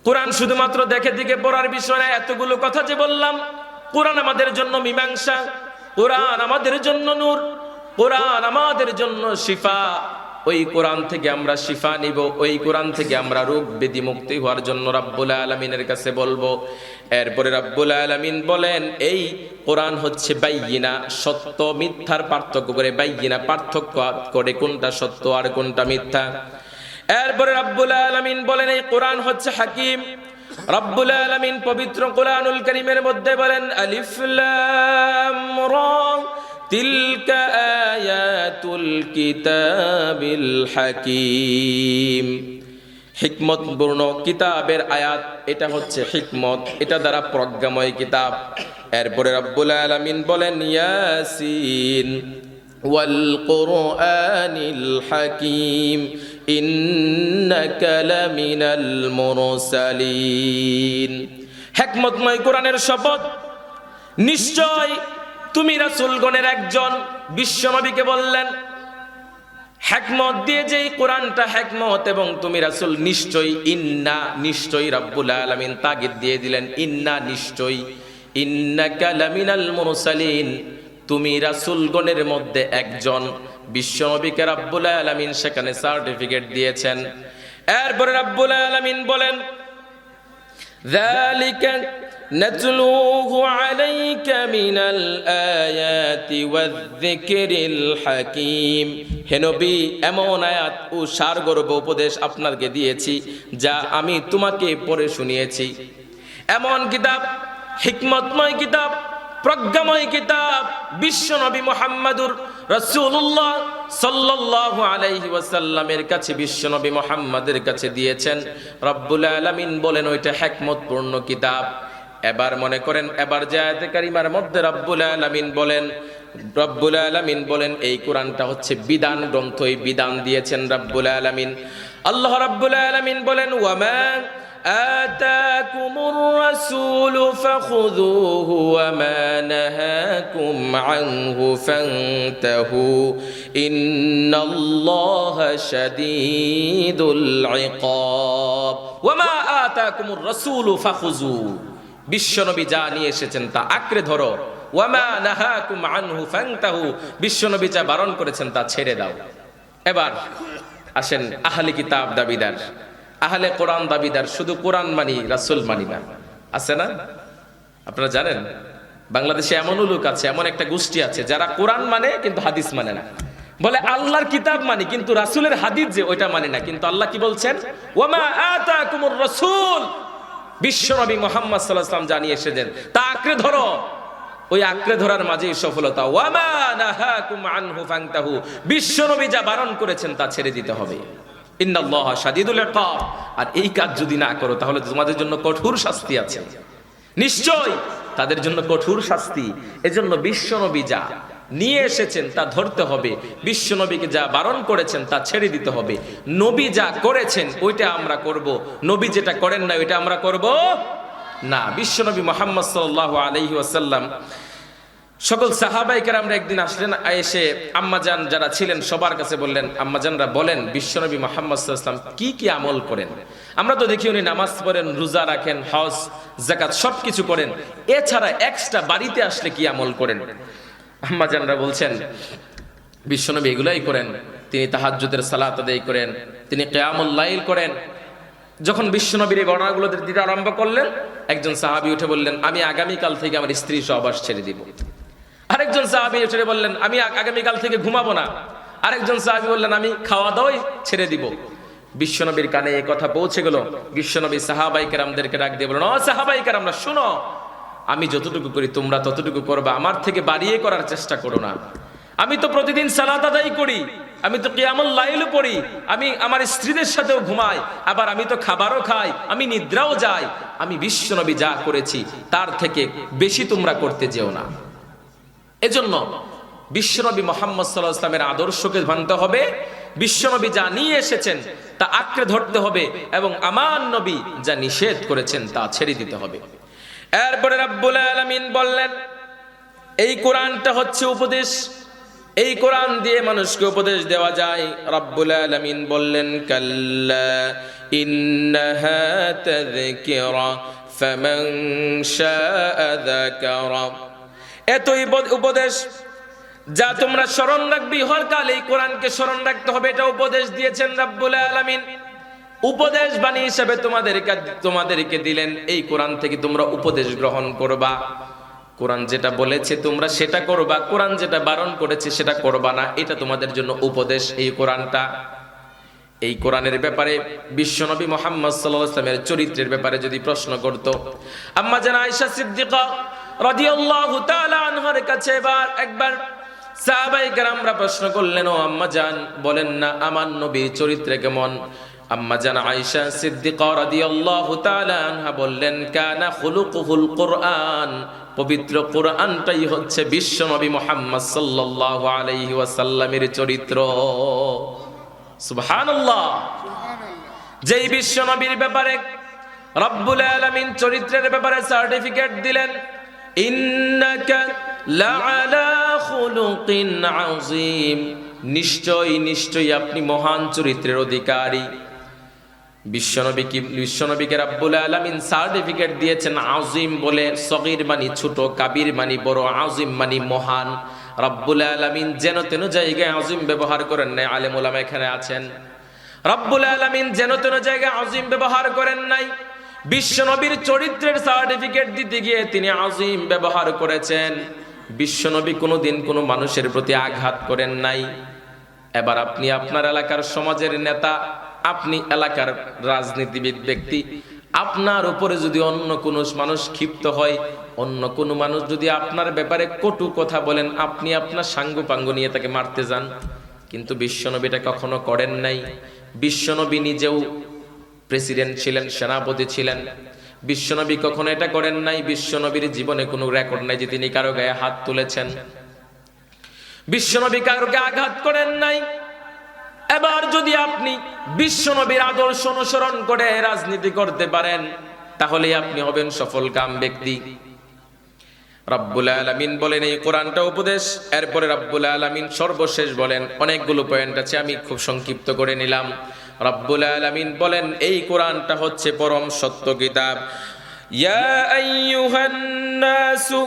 কোরআন শুধুমাত্র দেখে দিকে পড়ার বিষয় না, এতগুলো কথা যে বললাম, কোরআন আমাদের জন্য মীমাংসা, কোরআন আমাদের জন্য নূর, কোরআন আমাদের জন্য শিফা। ওই কোরআন থেকে আমরা শিফা নিব, ওই কোরআন থেকে আমরা রোগ ব্যাধি মুক্তি হওয়ার জন্য রব্বুল আলামিনের কাছে বলবো। এরপরে রব্বুল আলামিন বলেন এই কোরআন হচ্ছে বাইয়িনা, সত্য মিথ্যার পার্থক্য করে, বাইয়িনা পার্থক্য করে কোনটা সত্য আর কোনটা মিথ্যা। এরপরে রব্বুল আলামিন বলেন এই কোরআন হচ্ছে হাকিম। রব্বুল আলামিন পবিত্র কোরআনুল কারীমের মধ্যে বলেন আলিফ লাম রা তিলকা আয়াতুল কিতাবিল হাকিম। হিকমতপূর্ণ কিতাবের আয়াত, এটা হচ্ছে হিকমত, এটা দ্বারা প্রজ্ঞাময় কিতাব। এরপরে রব্বুল আলামিন বলেন ইয়াসিন ওয়াল কুরআনিল হাকিম ইন্নাকা লামিনাল মুরসালিন। হিকমতময় কোরআনের শপথ, নিশ্চয় তুমি রাসূলগণের একজন। বিশ্বনবীকে বললেন হিকমত দিয়ে যে কোরআনটা হিকমত এবং তুমি রাসূল নিশ্চয়ই, ইন্না নিশ্চয়ই, রব্বুল আলামিন তাগিদ দিয়ে দিলেন ইন্না নিশ্চয়ই, ইন্নাকা লামিনাল মুরসালিন তুমি রাসূলগণের মধ্যে একজন। বিশ্বনবীকে রব্বুল আলামিন সেখানে সার্টিফিকেট দিয়েছেন। এরপরে রব্বুল আলামিন বলেন যালিকা নাতলুহু আলাইকা মিনাল আয়াতি ওয়ায-যিকরিল হাকীম। হে নবী, এমন আয়াত ও সারগর্ভ উপদেশ আপনাকে দিয়েছি যা আমি তোমাকে পড়ে শুনিয়েছি। এমন কিতাব, হিকমতময় কিতাব, প্রজ্ঞাময় কিতাব বিশ্বনবী মুহাম্মদুর রাসূলুল্লাহ সাল্লাল্লাহু আলাইহি ওয়াসাল্লামের কাছে, বিশ্বনবী মুহাম্মাদের কাছে দিয়েছেন। রব্বুল আলামিন বলেন ওইটা হিকমতপূর্ণ কিতাব। এবার মনে করেন, এবার যে আয়াতে কারিমার মধ্যে রব্বুল আলামিন বলেন এই কোরআনটা হচ্ছে বিধান গ্রন্থ, এই বিধান দিয়েছেন রব্বুল আলামিন। আল্লাহ রব্বুল আলামিন বলেন ওয়ামা আতাকুমুর রাসূলু ফাখুযুহু ওয়ামা নাহাকুম আনহু ফান্তাহু ইন্নাল্লাহা শাদীদুল ইকাব। ওয়ামা আতাকুমুর রাসূলু ফাখুযুহু, বিশ্বনবী যা নিয়ে এসেছেন তা আঁকড়ে ধরো। ওয়ামা নাহাকুম আনহু ফান্তাহু, বিশ্বনবী যা বারণ করেছেন তা ছেড়ে দাও। এবার আসেন আহলে কিতাব দাবিদার, আহলে কোরআন দাবিদার, শুধু কোরআন মানি রাসূল মানি না, আছে না? আপনারা জানেন বাংলাদেশে এমন লোক আছে, এমন একটা গোষ্ঠী আছে যারা কোরআন মানে কিন্তু হাদিস মানে না। বলে আল্লাহর কিতাব মানি কিন্তু রাসূলের হাদিস যে ওইটা মানে না। কিন্তু আল্লাহ কি বলছেন? ওয়ামা আতাকুমুর রাসূল, বিশ্বনবী মুহাম্মদ সাল্লাল্লাহু আলাইহি ওয়াসাল্লাম জানিয়ে এসেছেন তা আঁকড়ে ধরো। ওই আঁকড়ে ধরার মাঝেই সফলতা। ওয়ামা নাহাকুম আনহু ফান্তাহু, বিশ্বনবী যা বারণ করেছেন তা ছেড়ে দিতে হবে। ইন্নাল্লাহা শাদীদুল ইকাব, আর এই কাজ যদি না করো তাহলে তোমাদের জন্য কঠোর শাস্তি আছে। নিশ্চয় তাদের জন্য কঠোর শাস্তি। এজন্য বিশ্বনবী যা নিয়ে এসেছেন তা ধরতে হবে, বিশ্বনবীকে যা বারণ করেছেন তা ছেড়ে দিতে হবে। নবী যা করেছেন ওইটা আমরা করব, নবী যেটা করেন না ওইটা আমরা করব না। বিশ্বনবী মুহাম্মদ সাল্লাল্লাহু আলাইহি ওয়াসাল্লাম সকল সাহাবায়ে কেরামরা একদিন আসলেন, এসে আম্মাজান যারা ছিলেন সবার কাছে বললেন, আম্মাজানরা বলেন বিশ্বনবী মুহাম্মদ সাল্লাল্লাহু আলাইহি ওয়াসাল্লাম কি কি আমল করেন? আমরা তো দেখি উনি নামাজ পড়েন, রোজা রাখেন, হজ যাকাত সবকিছু করেন, এছাড়া এক্সট্রা বাড়িতে আসলে কি আমল করেন? আম্মাজানরা বলছেন বিশ্বনবী এগুলাই করেন। তিনি তাহাজ্জুদের সালাত আদায় করেন, তিনি কিয়ামুল লাইল করেন। যখন বিশ্বনবীর এই বর্ণনাগুলো দিতে আরম্ভ করলেন, একজন সাহাবী উঠে বললেন আমি আগামীকাল থেকে আমার স্ত্রী সহবাস ছেড়ে দিব। আরেকজন সাহাবী উঠে বললেন আমি আগামীকাল থেকে ঘুমাবো না। আরেকজন সাহাবী বললেন আমি খাওয়া দাওয়াই ছেড়ে দিব। বিশ্বনবীর কানে এই কথা পৌঁছে গেল। বিশ্বনবী সাহাবায়ে কেরামদেরকে ডাক দিয়ে বললেন ও সাহাবায়ে কেরামরা শুনো, আমি যতটুকু করি তোমরা ততটুকু করবা, আমার থেকে বাড়িয়ে করার চেষ্টা করো না। আমি তো প্রতিদিন সালাত আদায় করি, আমি তো কিয়ামুল লাইলও পড়ি, আমি আমার স্ত্রীদের সাথেও ঘুমাই, আবার আমি তো খাবারও খাই, আমি নিদ্রাও যাই। আমি বিশ্বনবী যা করেছি তার থেকে বেশি তোমরা করতে যেও না। এজন্য বিশ্বনবী মুহাম্মদ সাল্লাল্লাহু আলাইহি ওয়াসাল্লামের আদর্শকে মানতে হবে, বিশ্বনবী যা নিয়ে এসেছেন তা আঁকড়ে ধরতে হবে এবং আমার নবী যা নিষেধ করেছেন তা ছেড়ে দিতে হবে। এরপরে রব্বুল আলামিন বললেন এই কোরআনটা হচ্ছে উপদেশ, এই কোরআন দিয়ে মানুষকে উপদেশ দেওয়া যায়। রব্বুল আলামিন বললেন কাল্লা ইন্নাহা তাযকিরা ফামান শাআ যাকারা। এতই উপদেশ যা তোমরা স্মরণ রাখবি, হরকাল এই কোরআনকে স্মরণ রাখতে হবে, এটা উপদেশ দিয়েছেন রাব্বুল আলামিন। উপদেশ বাণী হিসেবে তোমাদেরকে দিলেন, এই কোরআন থেকে তোমরা উপদেশ গ্রহণ করবা। কোরআন যেটা বলেছে তোমরা সেটা করবা, কোরআন যেটা বারণ করেছে সেটা করবা না, এটা তোমাদের জন্য উপদেশ এই কোরআনটা। এই কোরআনের ব্যাপারে বিশ্বনবী মুহাম্মদ সাল্লাল্লাহু আলাইহি ওয়াসাল্লামের চরিত্রের ব্যাপারে যদি প্রশ্ন করত, আম্মা জান আয়েশা সিদ্দিকা রাদিয়াল্লাহু তাআলা আনহার কাছে একবার সাহাবায়ে কেরামরা প্রশ্ন করলেন, ও আম্মা জান বলেন না আমার নবীর চরিত্র কেমন? আম্মা জান আয়েশা সিদ্দিকা রাদিয়াল্লাহু তাআলা আনহা বললেন, কানা খুলুকুহুল কুরআন, পবিত্র কোরআনটাই হচ্ছে বিশ্বনবী মুহাম্মদ সাল্লাল্লাহু আলাইহি ওয়াসাল্লামের চরিত্র। সুবহানাল্লাহ। যেই বিশ্বনবীর ব্যাপারে রব্বুল আলামিন চরিত্রের ব্যাপারে সার্টিফিকেট দিলেন, ইন্নাকা লাআলা খুলুকিন আযীম, নিশ্চয়ই আপনি মহান চরিত্রের অধিকারী। বিশ্বনবীকে রব্বুল আলামিন সার্টিফিকেট দিয়েছেন আযীম বলে, সগীর মানি ছোট, কাবীর মানি বড়, আযীম মানি মহান। রব্বুল আলামিন যেন তেন জায়গায় আযীম ব্যবহার করেন নাই, আলেম ওলামা এখানে আছেন। রব্বুল আলামিন যেন তেন জায়গায় আযীম ব্যবহার করেন নাই, বিশ্বনবীর চরিত্রের সার্টিফিকেট দিতে গিয়ে তিনি আযীম ব্যবহার করেছেন। বিশ্বনবী কোনোদিন কোনো মানুষের প্রতি আঘাত করেন নাই। এবার আপনি আপনার এলাকার সমাজের নেতা, আপনি এলাকার রাজনীতিবিদ ব্যক্তি, আপনার উপরে যদি অন্য কোনো মানুষ ক্ষিপ্ত হয়, অন্য কোনো মানুষ যদি আপনার ব্যাপারে কটু কথা বলেন, আপনি আপনার সাঙ্গ নিয়ে তাকে মারতে যান। কিন্তু বিশ্বনবী এটা কখনো করেন নাই। বিশ্বনবী নিজেও প্রেসিডেন্ট ছিলেন, সেনাপতি ছিলেন, বিশ্বনবী কখনো এটা করেন নাই। বিশ্বনবীর জীবনে কোনো রেকর্ড নাই যে তিনি কারো গায়ে হাত তুলেছেন। বিশ্বনবী কারোকে আঘাত করেন নাই। এবার যদি আপনি বিশ্বনবীর আদর্শ অনুসরণ করে রাজনীতি করতে পারেন, তাহলে আপনি হবেন সফলকাম ব্যক্তি। রব্বুল আলামিন বলেন এই কোরআনটা উপদেশ। এরপরে রব্বুল আলামিন সর্বশেষ বলেন, অনেকগুলো পয়েন্ট আছে, আমি খুব সংক্ষিপ্ত করে নিলাম। রব্বুল আলামিন বলেন এই কোরআনটা হচ্ছে পরম সত্য কিতাব। ইয়া আইয়ুহান নাসু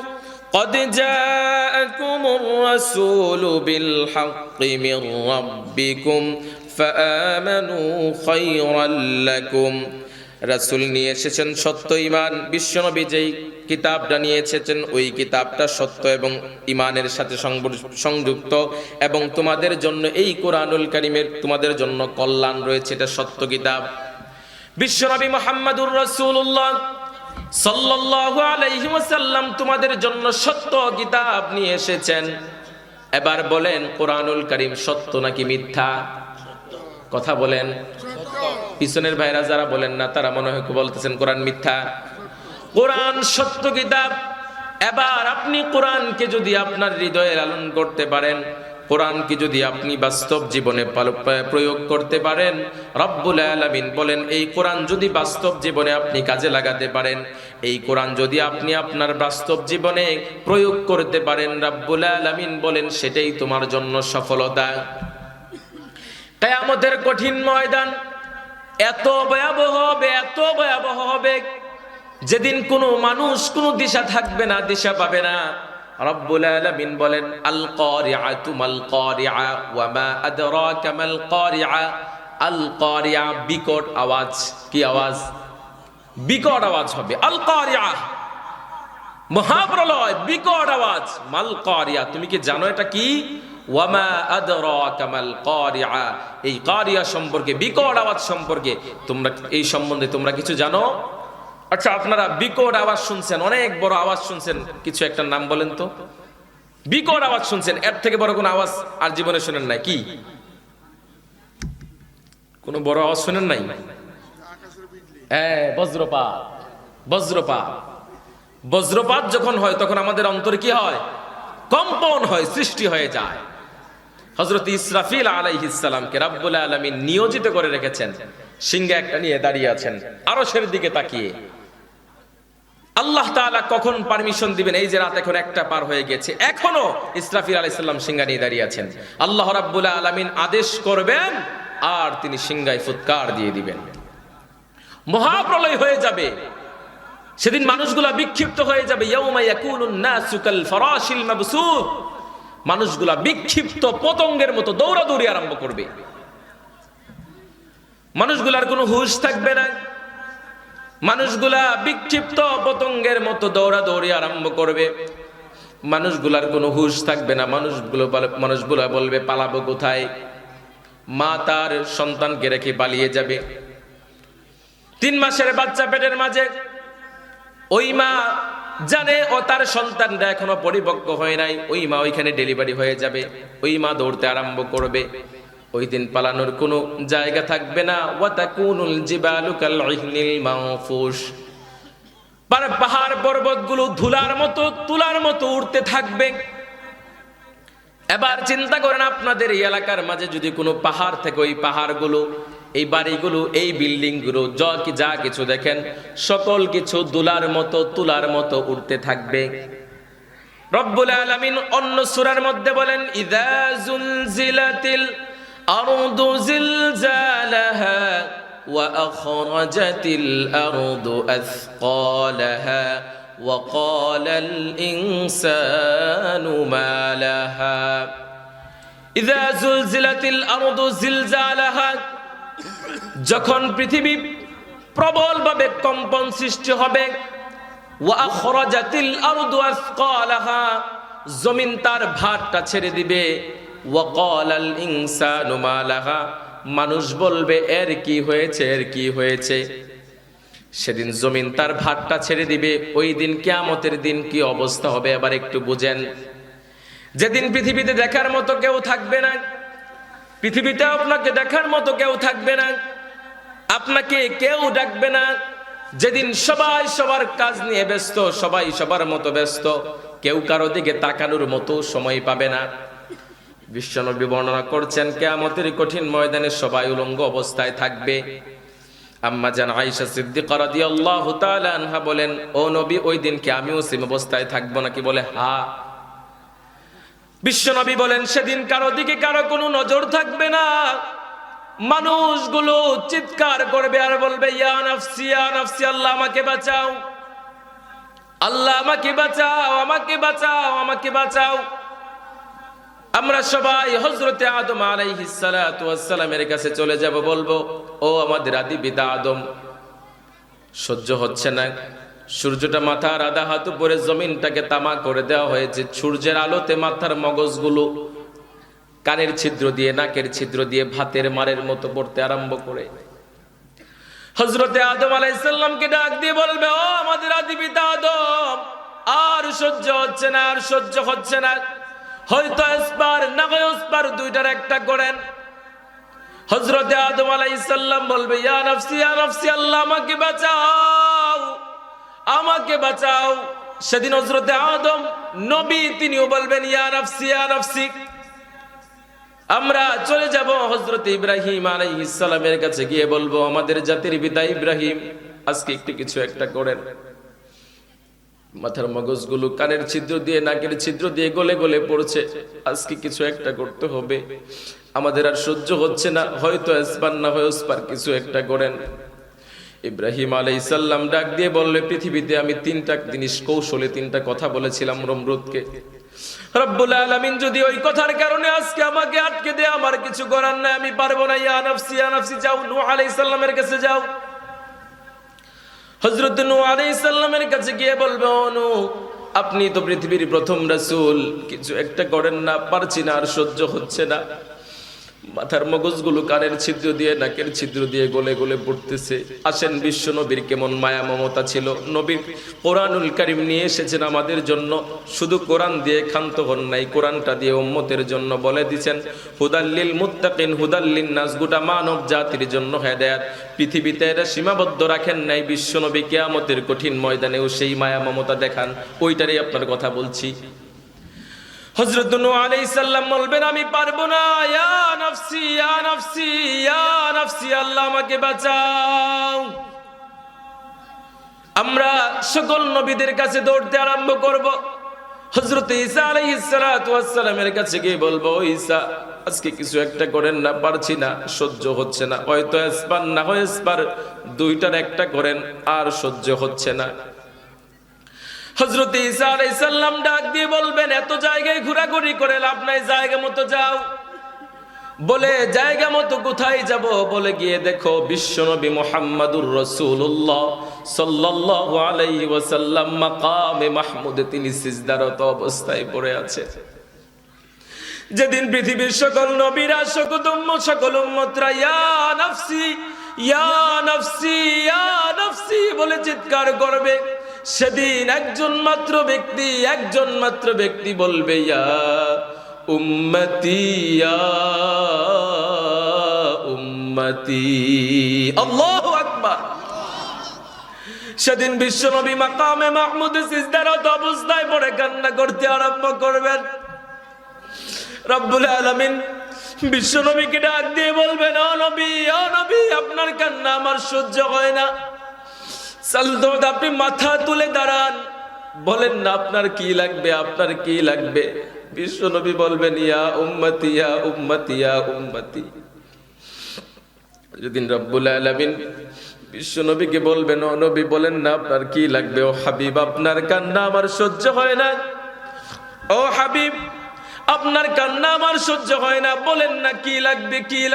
قد جاءكم الرسول بالحق من ربكم فآمنوا خيرا لكم। রাসূল নিয়ে এসেছেন সত্য ঈমান। বিশ্বনবী যেই কিতাবটা নিয়ে এসেছেন ওই কিতাবটা সত্য এবং ঈমানের সাথে সংযুক্ত, এবং তোমাদের জন্য এই কোরআনুল কারীমের তোমাদের জন্য কল্যাণ রয়েছে, এটা সত্য কিতাব। বিশ্বনবী মুহাম্মদুর রাসূলুল্লাহ সাল্লাল্লাহু আলাইহি ওয়াসাল্লাম তোমাদের জন্য সত্য কিতাব নিয়ে এসেছেন। এবার বলেন কোরআনুল কারীম সত্য নাকি মিথ্যা? কথা বলেন। পিছনের ভাইরা যারা বলেন না তারা মনে হয় বলতেছেন কোরআন মিথ্যা। কোরআন সত্য কিতাব। এবার আপনি কোরআনকে যদি আপনার হৃদয়ে লালন করতে পারেন, কোরআনকে যদি আপনি বাস্তব জীবনে প্রয়োগ করতে পারেন, রব্বুল আলামিন বলেন এই কোরআন যদি বাস্তব জীবনে আপনি কাজে লাগাতে পারেন, এই কোরআন যদি আপনি আপনার বাস্তব জীবনে প্রয়োগ করতে পারেন, রব্বুল আলামিন বলেন সেটাই তোমার জন্য সফলতা। কিয়ামতের কঠিন ময়দান এত ভয়াবহ হবে, এত ভয়াবহ হবে, যেদিন কোনো মানুষ কোনো দিশা থাকবে না, দিশা পাবে না। রব্বুল আলামিন বলেন আল কারিআতু মাল কারিআ ওয়া মা আদরাকা মাল কারিআ। আল কারিআ বিকট আওয়াজ। কি আওয়াজ? বিকট আওয়াজ হবে। আল কারিআ মহাপ্রলয়, বিকট আওয়াজ। মাল কারিআ তুমি কি জানো এটা কি? ওয়া মা আদরাকা মাল কারিআ, এই কারিআ সম্পর্কে, বিকট আওয়াজ সম্পর্কে তোমরা এই সম্বন্ধে তোমরা কিছু জানো? আচ্ছা, আপনারা বিকট আওয়াজ শুনছেন, অনেক বড় আওয়াজ শুনছেন, কিছু একটা নাম বলেন তো। বিকট আওয়াজ শুনছেন, এর থেকে বড় কোন আওয়াজ আর জীবনে শুনেন নাই? কি কোন বড় আওয়াজ শুনেন নাই? হ্যাঁ, বজ্রপাত। বজ্রপাত বজ্রপাত যখন হয় তখন আমাদের অন্তরে কি হয়? কম্পন হয়, সৃষ্টি হয়ে যায়। হযরত ইসরাফিল আলাইহিস সালামকে রব্বুল আলামিন নিয়োজিত করে রেখেছেন, সিংহে একটা নিয়ে দাঁড়িয়ে আছেন আরশের দিকে তাকিয়ে। আল্লাহ তাআলা কখন পারমিশন দিবেন? এই যে রাত এখন একটা পার হয়ে গেছে, এখনো ইসরাফিল আলাইহিস সালাম সিংহা নিয়ে দাঁড়িয়ে আছেন। আল্লাহ রাব্বুল আলামিন আদেশ করবেন আর তিনি সিংহায় ফুৎকার দিয়ে দিবেন। মহাপ্রলয় হয়ে যাবে, সেদিন মানুষগুলা বিক্ষিপ্ত হয়ে যাবে। ইয়াউমা ইয়াকুনুন নাসু কাল ফারাশিল মাবসুত, মানুষগুলা বিক্ষিপ্ত পতঙ্গের মতো দৌড়াদৌড়ি আরম্ভ করবে। মানুষগুলার কোনো হুঁশ থাকবে না। মানুষগুলা বিক্ষিপ্ত পতঙ্গের মতো দৌড়াদৌড়ি আরম্ভ করবে। মানুষগুলার কোনো হুঁশ থাকবে না। মানুষগুলা বলবে পালাবো কোথায়? মা তার সন্তানকে রেখে পালিয়ে যাবে। 3 মাসের বাচ্চা পেটের মাঝে, ওই মা জানে ও তার সন্তানটা এখনো পরিপক্ক হয় নাই, ওই মা ওইখানে ডেলিভারি হয়ে যাবে। ওই মা দৌড়তে আরম্ভ করবে। ওই দিন পালানোর কোনো জায়গা থাকবে না। ওয়াতাকুনুল জিবালু কালইহনিল মানফুশ, পাহাড় পর্বতগুলো ধুলার মতো তুলার মতো উড়তে থাকবে। এবার চিন্তা করেন, আপনাদের এই এলাকার মাঝে যদি কোনো পাহাড় থেকে, ওই পাহাড়গুলো, এই বাড়িগুলো, এই বিল্ডিংগুলো, যা কিছু দেখেন সকল কিছু দুলার মতো তুলার মতো উড়তে থাকবে। রব্বুল আলামিন অন্য সূরার মধ্যে বলেন, ইযা যুলজিলাতিল আরদু জিলজালাহা ওয়া আখরাজাতিল আরদু আথকালাহা ওয়া ক্বালাল ইনসানু মা লাহা। ইযা যুলজিলাতিল আরদু জিলজালাহা, যখন পৃথিবী প্রবলভাবে কম্পন সৃষ্টি হবে। ওয়া আখরাজাতিল আরদু আথকালাহা, জমিন তার ভারটা ছেড়ে দিবে। ওয়া ক্বালাল ইনসানু মা লাহা, মানুষ বলবে এর কি হয়েছে, এর কি হয়েছে। সেদিন জমিন তার ভারটা ছেড়ে দিবে। ওই দিন কিয়ামতের দিন কি অবস্থা হবে এবার একটু বুঝেন। যেদিন পৃথিবীতে দেখার মতো কেউ থাকবে না, পৃথিবীতে আপনাকে দেখার মতো কেউ থাকবে না, আপনাকে কেউ ডাকবে না। যেদিন সবাই সবার কাজ নিয়ে ব্যস্ত, সবাই সবার মতো ব্যস্ত, কেউ কারো দিকে তাকানোর মতো সময় পাবে না। বিশ্বনবী বর্ণনা করছেন, কিয়ামতের কঠিন ময়দানে সবাই উলঙ্গ অবস্থায় থাকবে। আম্মা জান আয়েশা সিদ্দিকা রাদিয়াল্লাহু তাআলা আনহা বলেন, ও নবী, ওই দিন কি আমিও সেম অবস্থায় থাকবো নাকি? বলে হ্যাঁ। বিশ্বনবী বলেন, সেদিন কারো দিকে কারো কোনো নজর থাকবে না। মানুষগুলো চিৎকার করবে আর বলবে, ইয়া নাফসি ইয়া নাফসি, আল্লাহ আমাকে বাঁচাও, আল্লাহ আমাকে বাঁচাও, আমাকে বাঁচাও, আমাকে বাঁচাও। আমরা সবাই হযরতে আদম আলাইহিস সালাতু ওয়াস সালামের কাছে চলে যাব, বলবো, ও আমাদের আদি পিতা আদম, সহ্য হচ্ছে না। সূর্যটা মাথার আধা হাত উপরে, জমিনটাকে তামা করে দেওয়া হয়েছে। সূর্যের আলোতে মাথার মগজগুলো কানের ছিদ্র দিয়ে, নাকের ছিদ্র দিয়ে ভাতের মারের মতো পড়তে আরম্ভ করে। হযরতে আদম আলাইহিস সালামকে ডাক দিয়ে বলবে, ও আমাদের আদি পিতা আদম, আর সহ্য হচ্ছে না, আর সহ্য হচ্ছে না। হয়তো এসবার না হয় ওসবার, দুইটার একটা করেন। হযরতে আদম আলাইহিস সালাম বলবে, ইয়া নাফসি ইয়া নাফসি, আল্লাহ আমাকে বাঁচাও, আমাকে বাঁচাও। সেদিন হযরতে আদম নবী, তিনিও বলবেন, ইয়া নাফসি ইয়া নাফসি। আমরা চলে যাব হযরতে ইব্রাহিম আলাইহিস সালামের কাছে, গিয়ে বলবো, আমাদের জাতির পিতা ইব্রাহিম, আজকে একটু কিছু একটা করেন। মাথার মগজগুলো কানের ছিদ্র দিয়ে, নাকের ছিদ্র দিয়ে গলে গলে পড়ছে, আজকে কিছু একটা করতে হবে, আমাদের আর সহ্য হচ্ছে না। হয়তো আসবার না হয় ওসবার, কিছু একটা করেন। ইব্রাহিম আলাইহিস সালাম ডাক দিয়ে বললে, পৃথিবীতে আমি 3টা জিনিস কৌশলে 3টা কথা বলেছিলাম নমরুদকে। রব্বুল আলামিন যদি ওই কথার কারণে আজকে আমাকে আটকে দেয়, আমার কিছু করার নাই, আমি পারবো না। ইয়া নাফসি ইয়া নাফসি, যাও নূহ আলাইহিস সালামের কাছে যাও। হযরত নূহ আলাইহিস সালামের কাছে গিয়ে বলবে, ও নূহ, আপনি তো পৃথিবীর প্রথম রাসূল, কিছু একটা করেন না, পারছি না, আর সহ্য হচ্ছে না। মাথার মগজগুলো কানের ছিদ্র দিয়ে, নাকের ছিদ্র দিয়ে গলে গলে পড়তেছে। আসেন, বিশ্ব নবীর কেমন মায়া মমতা ছিল। নবীর কোরআনুল কারীম নিয়ে এসেছেন আমাদের জন্য। শুধু কোরআন দিয়ে ক্ষান্ত হন নাই, কোরআনটা দিয়ে উম্মতের জন্য বলে দিয়েছেন, হুদাল্লিল মুত্তাকিন হুদাল্লিন নাস, গোটা মানব জাতির জন্য হেদায়েত। পৃথিবীতে এটা সীমাবদ্ধ রাখেন নাই। বিশ্ব নবী কিয়ামতের কঠিন ময়দানেও সেই মায়া মমতা দেখান। ওইটারই আপনার কথা বলছি। হযরত নূহ আলাইহিস সালাম বলবেন, আমি পারবো না, ইয়া নাফসি ইয়া নাফসি ইয়া নাফসি, আল্লাহ আমাকে বাঁচাও। আমরা সকল নবীদের কাছে দৌড়তে আরম্ভ করব। হযরত ঈসা আলাইহিস সালাতু ওয়াস সালামের কাছে গিয়ে বলবো, ঈসা, আজকে কিছু একটা করেন না, পারছি না, সহ্য হচ্ছে না। হয়তো আসবার না হয় আসবার, দুইটার একটা করেন, আর সহ্য হচ্ছে না। হযরত ঈসা আলাইহিস সালাম ডাক দিয়ে বলবেন, এত জায়গায় ঘোরাঘুরি করে লাভ নাই, জায়গা মতো যাও। বলে জায়গা মতো কোথায় যাব? বলে গিয়ে দেখো বিশ্বনবী মুহাম্মাদুর রাসূলুল্লাহ সাল্লাল্লাহু আলাইহি ওয়াসাল্লাম মাকামে মাহমুদে তিনি সিজদারত অবস্থায় পড়ে আছে। যেদিন পৃথিবীর সকল নবীরা সকল উম্মতরা ইয়া নাফসি ইয়া নাফসি ইয়া নাফসি বলে চিৎকার করবে, সেদিন একজন মাত্র ব্যক্তি বলবে ইয়া উম্মতি ইয়া উম্মতি। আল্লাহু আকবার। সেদিন বিশ্বনবী মাকামে মাহমুদে সিজদারত অবস্থায় পড়ে কান্না করতে আরম্ভ করবেন। রব্বুল আলামিন বিশ্বনবীকে ডাক দিয়ে বলবেন, ও নবী আপনার কান্না আমার সহ্য হয় না, সালদোদ আপনি মাথা তুলে দাঁড়ান, বলেন না আপনার কি লাগবে। বিশ্বনবী বলবেন ইয়া উম্মতি ইয়া উম্মতি ইয়া উম্মতি। যেদিন রব্বুল আলামিন বিশ্বনবীকে বলবেন, ও নবী বলেন না আপনার কি লাগবে, ও হাবিব আপনার কান্না আমার সহ্য হয় না, ও হাবিব আপনার কান্না আমার সহ্য হয় না, বলেন না কি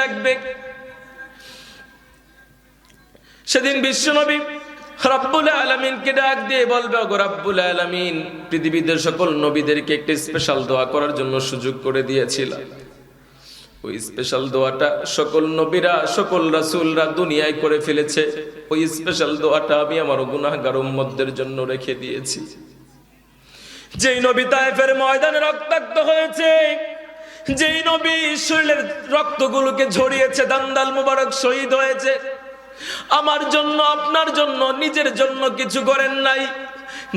লাগবে। সেদিন বিশ্বনবী রব্বুল আলামিনকে ডাক দিয়ে বলবে, ওগো রব্বুল আলামিন পৃথিবীর সকল নবীদেরকে একটা স্পেশাল দোয়া করার জন্য সুযোগ করে দিয়েছিলাম। ওই স্পেশাল দোয়াটা সকল নবীরা সকল রাসূলরা দুনিয়ায় করে ফেলেছে, ওই স্পেশাল দোয়াটা আমি আমার গুনাহগার উম্মতদের জন্য রেখে দিয়েছি। যেই নবী তায়েফের ময়দানে রক্তাক্ত হয়েছে, যেই নবী শরীরের রক্তগুলোকে ঝরিয়েছে, দান্দাল মুবারক শহীদ হয়েছে, আমার জন্য আপনার জন্য নিজের জন্য কিছু করেন নাই,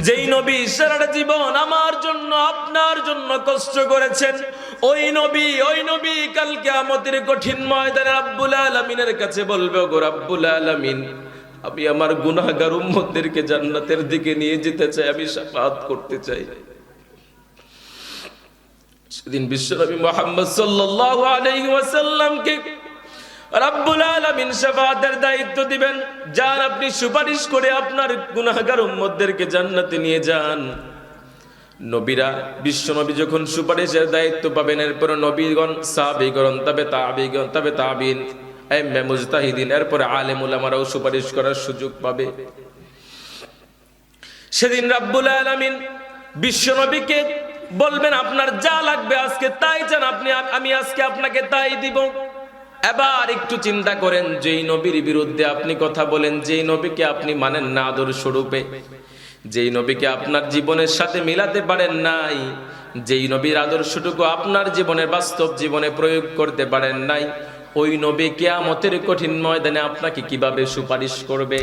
যেই নবী সারাটা জীবন আমার জন্য আপনার জন্য কষ্ট করেছেন, ওই নবী কাল কিয়ামতের কঠিন ময়দানে রব্বুল আলামিনের কাছে বলবে, ওগো রব্বুল আলামিন আমি আমার গুনাহগার উম্মতদেরকে জান্নাতের দিকে নিয়ে যেতে চাই, আমি শাফাআত করতে চাই। সেদিন বিশ্বনবী মুহাম্মদ সাল্লাল্লাহু আলাইহি ওয়াসাল্লামকে রব্বুল আলামিন শাফাআতের দায়িত্ব দিবেন, যান আপনি সুপারিশ করে আপনার গুনাহগার উম্মতদেরকে জান্নাতে নিয়ে যান। নবীরা বিশ্বনবী যখন সুপারিশের দায়িত্ব পাবেন, এরপর নবীগণ, সাহাবীগণ, তবে তাবিঈন, আইম্মে মুজতাহিদিন, এরপর আলেম উলামারাও সুপারিশ করার সুযোগ পাবে। সেদিন রব্বুল আলামিন বিশ্বনবীকে বলবেন, আপনার যা লাগবে আজকে তাই চান আমি আজকে আপনাকে তাই দিব। এবার একটু চিন্তা করেন, যেই নবীর বিরুদ্ধে আপনি কথা বলেন, যেই নবীকে আপনি মানেন না আদর্শ রূপে, যেই নবীকে আপনার জীবনের সাথে মিলাতে পারেন নাই, যেই নবীর আদর্শটুকু আপনার জীবনের বাস্তব জীবনে প্রয়োগ করতে পারেন নাই, ওই নবী কিয়ামতের কঠিন ময়দানে আপনাকে কিভাবে সুপারিশ করবে?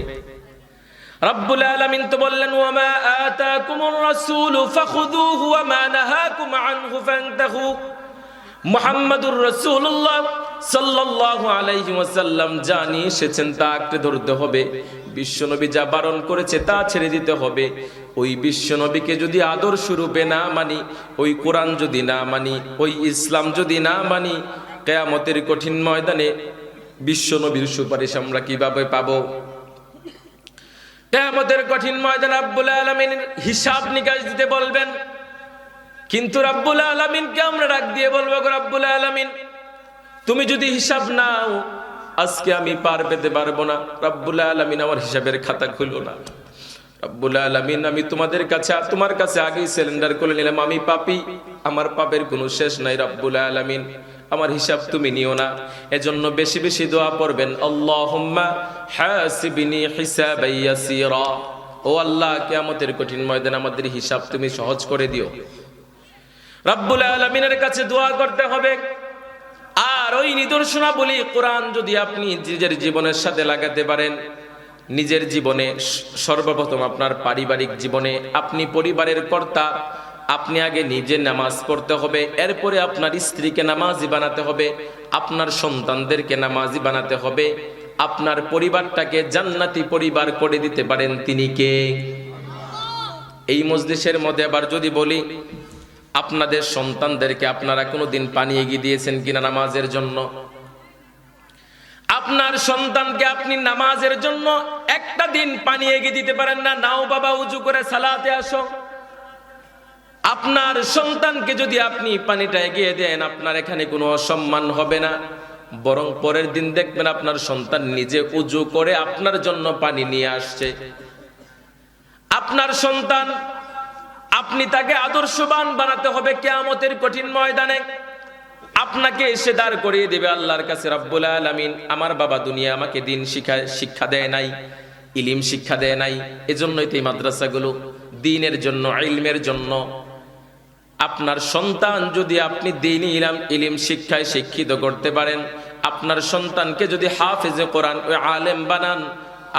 রব্বুল আলামিন তো বললেন, ওয়ামা আতাকুমুর রাসূলু ফাখুযুহু ওয়ামা নাহাকুম আনহু ফান্তাহু। মুহাম্মাদুর রাসূলুল্লাহ সাল্লাল্লাহু আলাইহি ওয়াসাল্লাম যা নিয়ে এসেছেন তা আঁকড়ে ধরতে হবে, বিশ্বনবী যা বারণ করেছে তা ছেড়ে দিতে হবে। ওই বিশ্বনবীকে যদি আদর্শ রূপে না মানি, ওই কোরআন যদি না মানি, ওই ইসলাম যদি না মানি, কিয়ামতের কঠিন ময়দানে বিশ্বনবীর সুপারিশ আমরা কিভাবে পাবো? কিয়ামতের কঠিন ময়দানে রব্বুল আলামিন হিসাব নিকাশ দিতে বলবেন, কিন্তু রব্বুল আলামিনকে আমরা ডাক দিয়ে বলবো, রব্বুল আলামিন তুমি যদি হিসাব নাও আজকে আমি পার পেতে পারবো না। রব্বুল আলামিন আমার হিসাবের খাতা খুলো না। রব্বুল আলামিন আমি তোমার কাছে আগেই সিলিন্ডার করে নিলাম, আমি পাপী, আমার পাপের কোনো শেষ নাই। রব্বুল আলামিন আমার হিসাব তুমি নিও না। এজন্য বেশি বেশি দোয়া পড়বেন, আল্লাহুম্মা হাসিবনি হিসাবান ইয়াসীরা। ও আল্লাহ, কিয়ামতের কঠিন ময়দানে আমাদের হিসাব তুমি সহজ করে দিও। রব্বুল আলামিনের কাছে দোয়া করতে হবে। আর ওই নিদর্শনাবলী কোরআন যদি আপনি নিজের জীবনের সাথে লাগাতে পারেন, নিজের জীবনে সর্বপ্রথম আপনার পারিবারিক জীবনে আপনি পরিবারের কর্তা, আপনি আগে নিজে নামাজ পড়তে হবে, এরপরে আপনার স্ত্রীকে নামাজি বানাতে হবে, আপনার সন্তানদেরকে নামাজি বানাতে হবে, আপনার পরিবারটাকে জান্নাতি পরিবার করে দিতে পারেন তিনি কে? এই মজলিসের মধ্যে আবার যদি বলি, আপনাদের সন্তানদেরকে আপনারা কোনোদিন পানি এগিয়ে দিয়েছেন কিনা নামাজের জন্য? আপনার সন্তানকে আপনি নামাজের জন্য একটা দিন পানি এগিয়ে দিতে পারেন না? নাও বাবা উজু করে সালাতে আসো, আপনার সন্তানকে যদি আপনি পানিটা এগিয়ে দেন, আপনার এখানে কোনো অসম্মান হবে না, বরং পরের দিন দেখবেন আপনার সন্তান নিজে উজু করে আপনার জন্য পানি নিয়ে আসছে। আপনার সন্তান, আপনি তাকে আদর্শবান বানাতে হবে কিয়ামতের কঠিন ময়দানে। আপনাকে এসে দাঁড় করিয়ে দেবে আল্লাহর কাছে, রব্বুল আলামিন আমার বাবা দুনিয়া আমাকে দিন শিক্ষা দেয় নাই, ইলম শিক্ষা দেয় নাই, এজন্যই তো এই মাদ্রাসাগুলো দ্বীনের জন্য, ইলমের জন্য। আপনার সন্তান যদি আপনি দ্বীনি ইলম শিক্ষায় শিক্ষিত করতে পারেন, আপনার সন্তানকে যদি হাফেজে কোরআন ও আলেম বানান,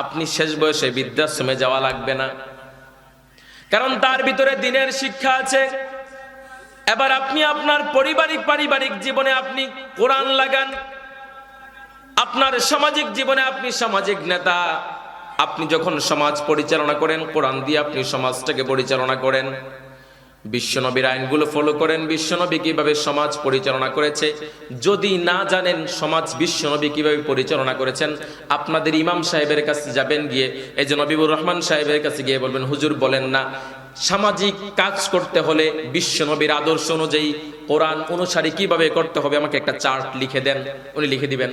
আপনি শেষ বয়সে বৃদ্ধাশ্রমে যাওয়া লাগবে না, কারণ তার ভিতরে দ্বীনের শিক্ষা আছে। এবার আপনি আপনার পারিবারিক জীবনে আপনি কোরআন লাগান, আপনার সামাজিক জীবনে আপনি সামাজিক নেতা। আপনি যখন সমাজ পরিচালনা করেন, কোরআন দিয়ে আপনি সমাজটাকে পরিচালনা করেন। বিশ্বনবীর আইনগুলো ফলো করেন, বিশ্বনবী কিভাবে সমাজ পরিচালনা করেছে। যদি না জানেন সমাজ বিশ্বনবী কিভাবে পরিচালনা করেছেন, আপনাদের ইমাম সাহেবের কাছে যাবেন, গিয়ে এই যে নবীবুর রহমান সাহেবের কাছে গিয়ে বলবেন, হুজুর বলেন না সামাজিক কাজ করতে হলে বিশ্বনবীর আদর্শ অনুযায়ী কোরআন অনুসারী কিভাবে করতে হবে, আমাকে একটা চার্ট লিখে দেন। উনি লিখে দিবেন।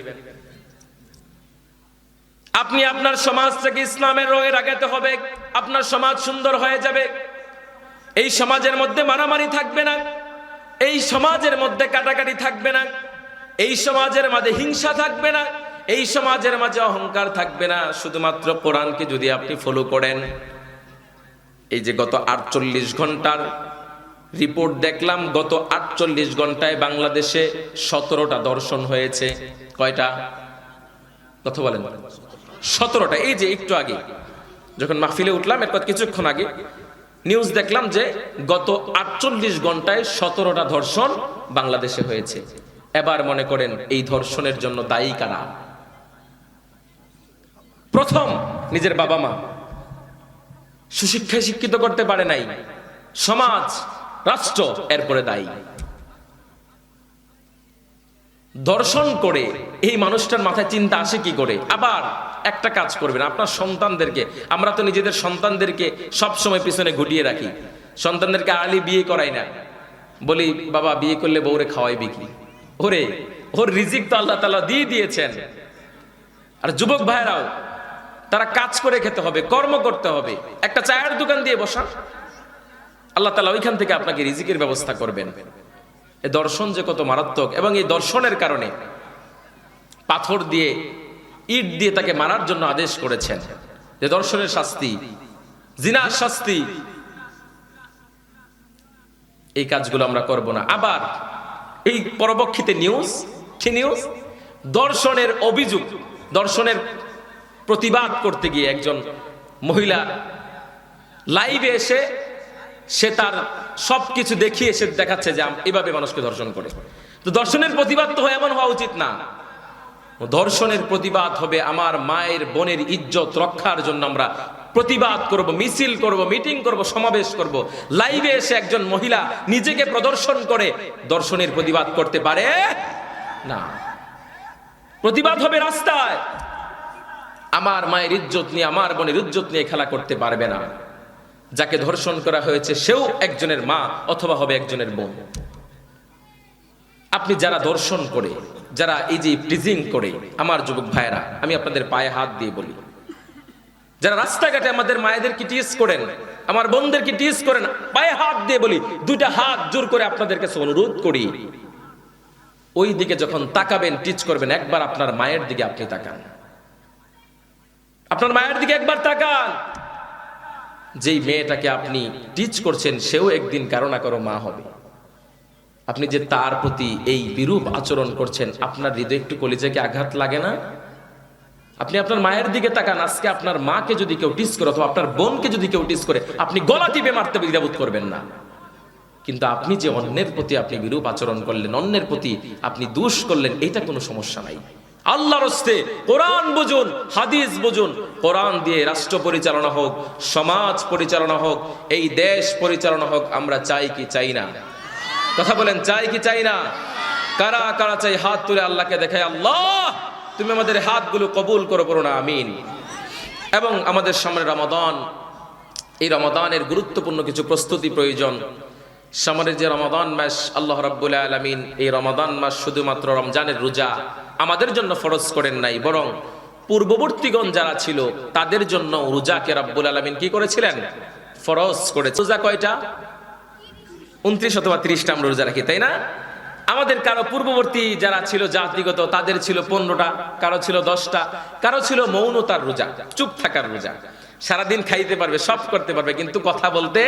আপনি আপনার সমাজটাকে ইসলামের রঙে রাখাতে হবে, আপনার সমাজ সুন্দর হয়ে যাবে। এই সমাজের মধ্যে মারামারি থাকবে না, এই সমাজের মধ্যে কাটাকাটি থাকবে না, এই সমাজের মাঝে হিংসা থাকবে না, এই সমাজের মাঝে অহংকার থাকবে না। শুধুমাত্র কোরআনকে যদি আপনি ফলো করেন। এই যে গত 48 ঘন্টার রিপোর্ট দেখলাম, গত 48 ঘন্টায় বাংলাদেশে 17টা দর্শন হয়েছে। কয়টা? কথা বলেন। 17টা। এই যে একটু আগে যখন মাহফিলে উঠলাম, এরপর কিছুক্ষণ আগে নিউজ দেখলাম যে গত 48 ঘন্টায় 17টা ধর্ষণ বাংলাদেশে হয়েছে। এবার মনে করেন এই ধর্ষণের জন্য দায়ী কারা? প্রথম নিজের বাবা মা সুশিক্ষায় শিক্ষিত করতে পারে নাই, সমাজ, রাষ্ট্র এরপরে দায়ী। দর্শন করে এই মানুষটার মাথায় চিন্তা আসে কি করে? আবার একটা কাজ করবেন, আপনার সন্তানদেরকে, আমরা তো নিজেদের সন্তানদেরকে সবসময় পিছনে ঘুটিয়ে রাখি, সন্তানদেরকে আলি বিয়ে করাই না, বলি বাবা বিয়ে করলে বউরে খাওয়াইবি কি? ওর রিজিক তো আল্লাহ তাআলা দিয়ে দিয়েছেন। আর যুবক ভাইরাও, তারা কাজ করে খেতে হবে, কর্ম করতে হবে। একটা চায়ের দোকান দিয়ে বসা, আল্লাহ তাআলা ওইখান থেকে আপনাকে রিজিকের ব্যবস্থা করবেন। এই দর্শন যে কত মারাত্মক, এবং এই দর্শনের কারণে পাথর দিয়ে, ইট দিয়ে তাকে মারার জন্য আদেশ করেছেন, যে দর্শনের শাস্তি, জিনার শাস্তি। এই কাজগুলো আমরা করব না। আবার এই পরবর্তীতে নিউজ, কি নিউজ? দর্শনের অভিযোগ, দর্শনের প্রতিবাদ করতে গিয়ে একজন মহিলা লাইভে এসে সে তার সবকিছু দেখিয়ে সে দেখাচ্ছে যে এভাবে মানুষকে ধর্ষণ করে। তো দর্শনের প্রতিবাদ তো এমন হওয়া উচিত না। ধর্ষণের প্রতিবাদ হবে আমার মায়ের বোনের ইজ্জত রক্ষার জন্য আমরা প্রতিবাদ করব, মিছিল করব, মিটিং করব, সমাবেশ করব। লাইভে এসে একজন মহিলা নিজেকে প্রদর্শন করে দর্শনের প্রতিবাদ করতে পারে না। প্রতিবাদ হবে রাস্তায়। আমার মায়ের ইজ্জত নিয়ে, আমার বোনের ইজ্জত নিয়ে খেলা করতে পারবে না। যাকে ধর্ষণ করা হয়েছে সেও একজনের মা অথবা হবে একজনের বোন। আপনি যারা দর্শন করে, যারা এই যে প্রিজিং করে, আমার যুবক ভাইয়েরা, আমি আপনাদের পায়ে হাত দিয়ে বলি, যারা রাস্তাঘাটে আমাদের মায়েদেরকে টিজ করেন, আমার বোনদেরকে টিজ করেন, পায়ে হাত দিয়ে বলি, দুইটা হাত জোর করে আপনাদের কাছে অনুরোধ করি, ওই দিকে যখন তাকাবেন, টিচ করবেন, একবার আপনার মায়ের দিকে আপনি তাকান, আপনার মায়ের দিকে একবার তাকান। যেই মেয়েটাকে আপনি টিচ করছেন সেও একদিন কারো না কারো মা হবে। আপনি যে তার প্রতি এই বিরূপ আচরণ করছেন, আপনার হৃদয়ে একটু কলিজাকে আঘাত লাগে না? আপনি আপনার মায়ের দিকে তাকান। আজকে আপনার মাকে যদি কেউ টিচ করে অথবা আপনার বোনকে যদি কেউ টিচ করে, আপনি গলা টিপে মারতে দ্বিধাবোধ করবেন না। কিন্তু আপনি যে অন্যের প্রতি আপনি বিরূপ আচরণ করলেন, অন্যের প্রতি আপনি দোষ করলেন, এটা কোনো সমস্যা নাই। আল্লাহর হস্তে কোরআন বুঝুন, হাদিস বুঝুন। কোরআন দিয়ে রাষ্ট্র পরিচালনা হোক, সমাজ পরিচালনা হোক, এই দেশ পরিচালনা হোক। আমরা চাই কি চাই না? কথা বলেন, চাই কি চাই না? কারা কারা চাই? হাত তুলে আল্লাহকে দেখায়, আল্লাহ তুমি আমাদের হাতগুলো কবুল করো, পড়ো না আমিন। এবং আমাদের সামনে রমাদান, এই রমাদানের গুরুত্বপূর্ণ কিছু প্রস্তুতি প্রয়োজন। সামনের যে রমাদান মাস, আল্লাহ রাব্বুল আলামিন এই রমাদান মাস শুধুমাত্র রমজানের রোজা আমাদের জন্য ফরজ করেন নাই, বরং পূর্ববর্তীগণ যারা ছিল তাদের জন্য রোজাকে রাব্বুল আলামিন কি করেছিলেন? ফরজ করেছে। রোজা কয়টা? 29 অথবা 30টা আমরা রোজা রাখি, তাই না? আমাদের কারো পূর্ববর্তী যারা ছিল জাতিগত, তাদের ছিল 15টা, কারো ছিল 10টা, কারো ছিল মৌনতার রোজা, চুপ থাকার রোজা। সারাদিন খাইতে পারবে, সব করতে পারবে, কিন্তু কথা বলতে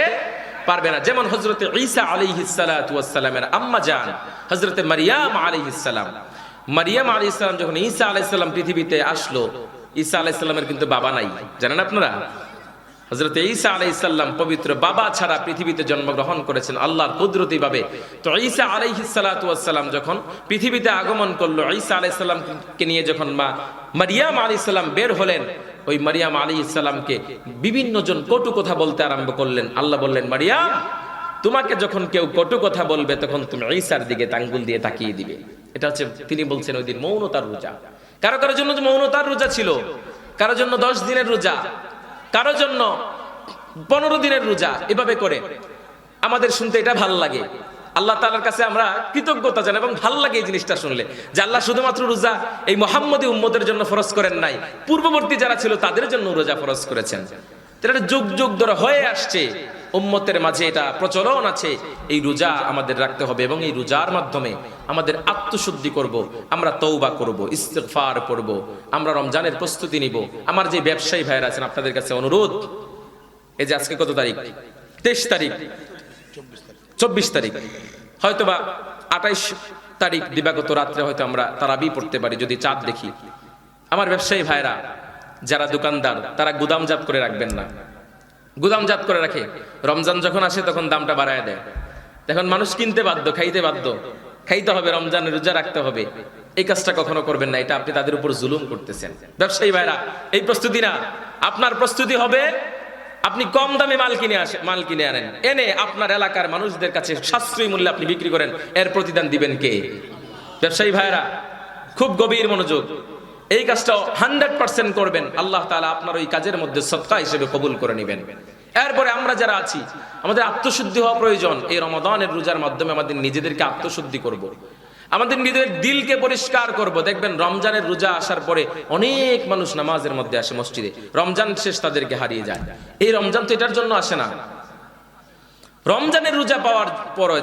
পারবে না। যেমন হযরতে ঈসা আলাইহিস সালাতু ওয়াস সালামের আম্মা জান হযরতে মারিয়াম আলাইহিস সালাম, মারিয়াম আলাইহিস সালাম যখন ঈসা আলাইহিস সালাম পৃথিবীতে আসলো, ঈসা আলাইহিস সালামের কিন্তু বাবা নাই, জানেন আপনারা? হযরতে ঈসা আলাইহিস সালাম পবিত্র বাবা ছাড়া পৃথিবীতে জন্মগ্রহণ করেছেন আল্লাহর কুদরতি ভাবে। তো ঈসা আলাইহিস সালাতু ওয়াস সালাম যখন পৃথিবীতে আগমন করলো, ঈসা আলাইহিস সালামকে নিয়ে যখন মা মারিয়াম আলাইহিস সালাম বের হলেন, ওই মারিয়াম আলাইহিস সালামকে বিভিন্ন জন কটু কথা বলতে আরম্ভ করলেন। আল্লাহ বললেন, মারিয়াম, তোমাকে যখন কেউ কটু কথা বলবে তখন তুমি ঈসার দিকে আঙ্গুল দিয়ে তাকিয়ে দিবে। এটা হচ্ছে তিনি বলছেন ওই দিন মৌনতার রোজা। কারো কারোর জন্য মৌনতার রোজা ছিল, কারোর জন্য 10 দিনের রোজা, কারো জন্য 15 দিনের রোজা। এভাবে করে আমাদের শুনতে এটা ভালো লাগে, আল্লাহ তাআলার কাছে আমরা কৃতজ্ঞতা জানাই এবং ভালো লাগে এই জিনিসটা শুনলে, যে আল্লাহ শুধুমাত্র রোজা এই মুহাম্মদী উম্মতের জন্য ফরজ করেন নাই, পূর্ববর্তী যারা ছিল তাদের জন্য রোজা ফরজ করেছেন। এটা যুগ যুগ ধরে হয়ে আসছে, উম্মতের মাঝে এটা প্রচলন আছে। এই রোজা আমাদের রাখতে হবে এবং এই রোজার মাধ্যমে আমাদের আত্মশুদ্ধি করব, আমরা তওবা করব, ইস্তিগফার করব, আমরা রমজানের প্রস্তুতি নিব। আমার যে ব্যবসায়ী ভাইরা আছেন, আপনাদের কাছে অনুরোধ, এই যে আজকে কত তারিখ? 23 তারিখ, 24 তারিখ, হয়তোবা 28 তারিখ দিবাগত রাত্রে হয়তো আমরা তারাবি পড়তে পারি যদি চাঁদ দেখি। আমার ব্যবসায়ী ভাইরা যারা দোকানদার, তারা গুদামজাত করে রাখবেন না। গুদামজাত করে রাখে, রমজান যখন আসে তখন দামটা বাড়ায় দেয়। এখন মানুষ কিনতে বাধ্য, খাইতে বাধ্য, খাইতে হবে, রমজানের রোজা রাখতে হবে। এই কাজটা কখনো করবেন না, এটা আপনি তাদের উপর জুলুম করতেছেন। ব্যবসায়ী ভাইরা, এই প্রস্তুতি না, আপনার প্রস্তুতি হবে আপনি কম দামে মাল কিনে আনেন, এনে আপনার এলাকার মানুষদের কাছে সাশ্রয়ী মূল্যে আপনি বিক্রি করেন। এর প্রতিদান দিবেন কে? ব্যবসায়ী ভাইরা, খুব গভীর মনোযোগ, এই কাজটা 100% করবেন। আল্লাহ তাআলা আপনার ওই কাজের মধ্যে সদকা হিসেবে কবুল করে নেবেন। এরপরে আমরা যারা আছি, আমাদের আত্মশুদ্ধি হওয়া প্রয়োজন। এই রমাদানের রোজার মাধ্যমে আমাদের নিজেদেরকে আত্মশুদ্ধি করব, আমাদের নিজেদের দিলকে পরিষ্কার করব। দেখবেন রমজানের রোজা আসার পরে অনেক মানুষ নামাজের মধ্যে আসে মসজিদে, রমজান শেষ তাদেরকে হারিয়ে যায়। এই রমজান তো এটার জন্য আসে না। রমজানের রোজা পাওয়ার পরে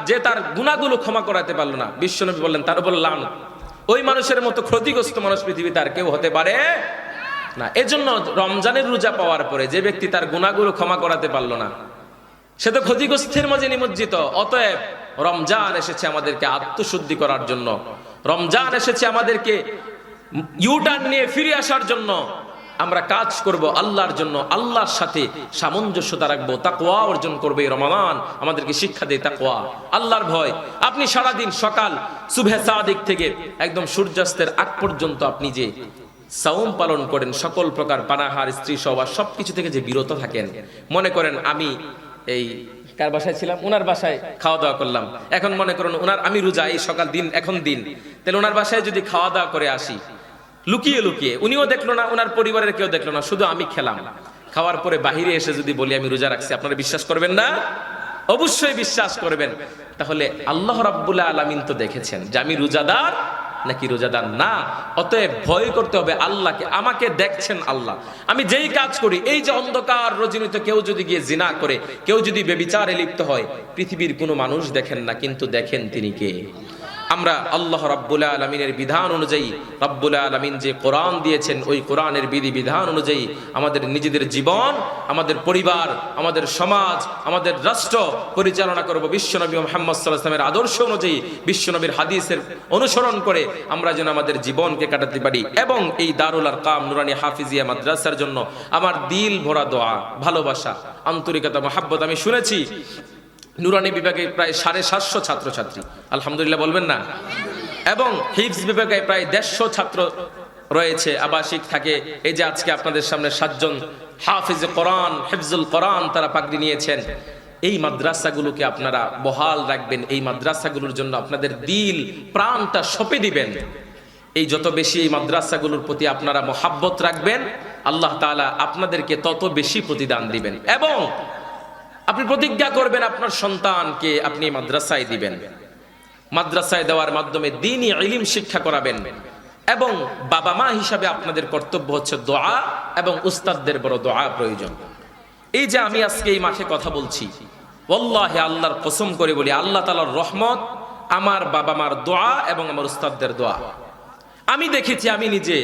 যে তার গুনাহগুলো ক্ষমা করাতে পারলো না, বিশ্বনবী বললেন তার উপর লানত। ওই মানুষের মতো ক্ষতিগ্রস্ত মানুষ পৃথিবীতে আর কেউ হতে পারে না। এজন্য রমজানের রোজা পাওয়ার পরে যে ব্যক্তি তার গুনাহগুলো ক্ষমা করাতে পারলো না, সে তো ক্ষতিগ্রস্তের মাঝে নিমজ্জিত। অতএব রমজান এসেছে আমাদেরকে আত্মশুদ্ধি করার জন্য, রমজান এসেছে আমাদেরকে ইউটার্ন নিয়ে ফিরে আসার জন্য। আমরা কাজ করব আল্লাহর জন্য, আল্লাহর সাথে সামঞ্জস্যতা রাখবো, তাকওয়া অর্জন করবে। রমাদান আমাদেরকে শিক্ষা দেয় তাকওয়া, আল্লাহর ভয়। আপনি সারাদিন সকাল সুবহে সাদিক থেকে একদম সূর্যাস্তের আগ পর্যন্ত আপনি যে সাওম পালন করেন, সকল প্রকার পানাহার, স্ত্রী সহবাস সবকিছু থেকে যে বিরত থাকেন, মনে করেন আমি এই কার বাসায় ছিলাম, ওনার বাসায় খাওয়া দাওয়া করলাম, এখন মনে করুন আমি রোজা, এই সকাল দিন, এখন দিন, তাহলে ওনার বাসায় যদি খাওয়া দাওয়া করে আসি লুকিয়ে লুকিয়ে, উনিও দেখলো না, ওনার পরিবারের কেউ দেখলো না, শুধু আমি খেলাম, খাওয়ার পরে বাহিরে এসে যদি বলি আমি রোজা রাখছি, আপনারা বিশ্বাস করবেন না? অবশ্যই বিশ্বাস করবেন। তাহলে আল্লাহ রাব্বুল আলামিন তো দেখেছেন যে আমি রোজাদার নাকি রোজাদার না। অতএব ভয় করতে হবে আল্লাহকে, আমাকে দেখছেন আল্লাহ। আমি যেই কাজ করি, এই যে অন্ধকার রজনীতে কেউ যদি গিয়ে জিনা করে, কেউ যদি ব্যভিচারে লিপ্ত হয়, পৃথিবীর কোনো মানুষ দেখেন না, কিন্তু দেখেন তিনি কে। আমরা আল্লাহ রাব্বুল আলামিনের বিধান অনুযায়ী, রাব্বুল আলামিন যে কোরআন দিয়েছেন, ওই কোরআনের বিধি বিধান অনুযায়ী আমাদের নিজেদের জীবন, আমাদের পরিবার, আমাদের সমাজ, আমাদের রাষ্ট্র পরিচালনা করব বিশ্বনবী মুহাম্মদ সাল্লাল্লাহু আলাইহি ওয়াসাল্লামের আদর্শ অনুযায়ী, বিশ্বনবীর হাদিসের অনুসরণ করে আমরা যেন আমাদের জীবনকে কাটাতে পারি। এবং এই দারুল আরকাম নুরানি হাফিজিয়া মাদ্রাসার জন্য আমার দিল ভরা দোয়া, ভালোবাসা, আন্তরিকতা, মহাব্বত। আমি শুনেছি নুরানি বিভাগে প্রায় 750 ছাত্রছাত্রী, আলহামদুলিল্লাহ বলবেন না? এবং হিফজ বিভাগে প্রায় 150 ছাত্র রয়েছে, আবাসিক থাকে। এই যে আজকে আপনাদের সামনে 7 জন হাফিজ কোরআন, হিফজুল কোরআন তারা পাগড়ি নিয়েছেন। এই মাদ্রাসাগুলোকে আপনারা বহাল রাখবেন, এই মাদ্রাসাগুলোর জন্য আপনাদের দিল প্রাণটা সঁপে দিবেন। এই যত বেশি এই মাদ্রাসাগুলোর প্রতি আপনারা মহাব্বত রাখবেন, আল্লাহ তাআলা আপনাদেরকে তত বেশি প্রতিদান দিবেন। এবং আপনি প্রতিজ্ঞা করবেন আপনার সন্তানকে আপনি মাদ্রাসায় দিবেন, মাদ্রাসায় দেওয়ার মাধ্যমে দ্বীনি ইলম শিক্ষা করাবেন। এবং বাবা মা হিসাবে আপনাদের কর্তব্য হচ্ছে দোয়া, এবং উস্তাদদের বড় দোয়া প্রয়োজন। এই যে আমি আজকে এই মাঠে কথা বলছি, ওয়াল্লাহি আল্লাহর কসম করে বলি, আল্লাহ তাআলার রহমত আমার বাবা মার দোয়া এবং আমার উস্তাদদের দোয়া। আমি দেখেছি, আমি নিজে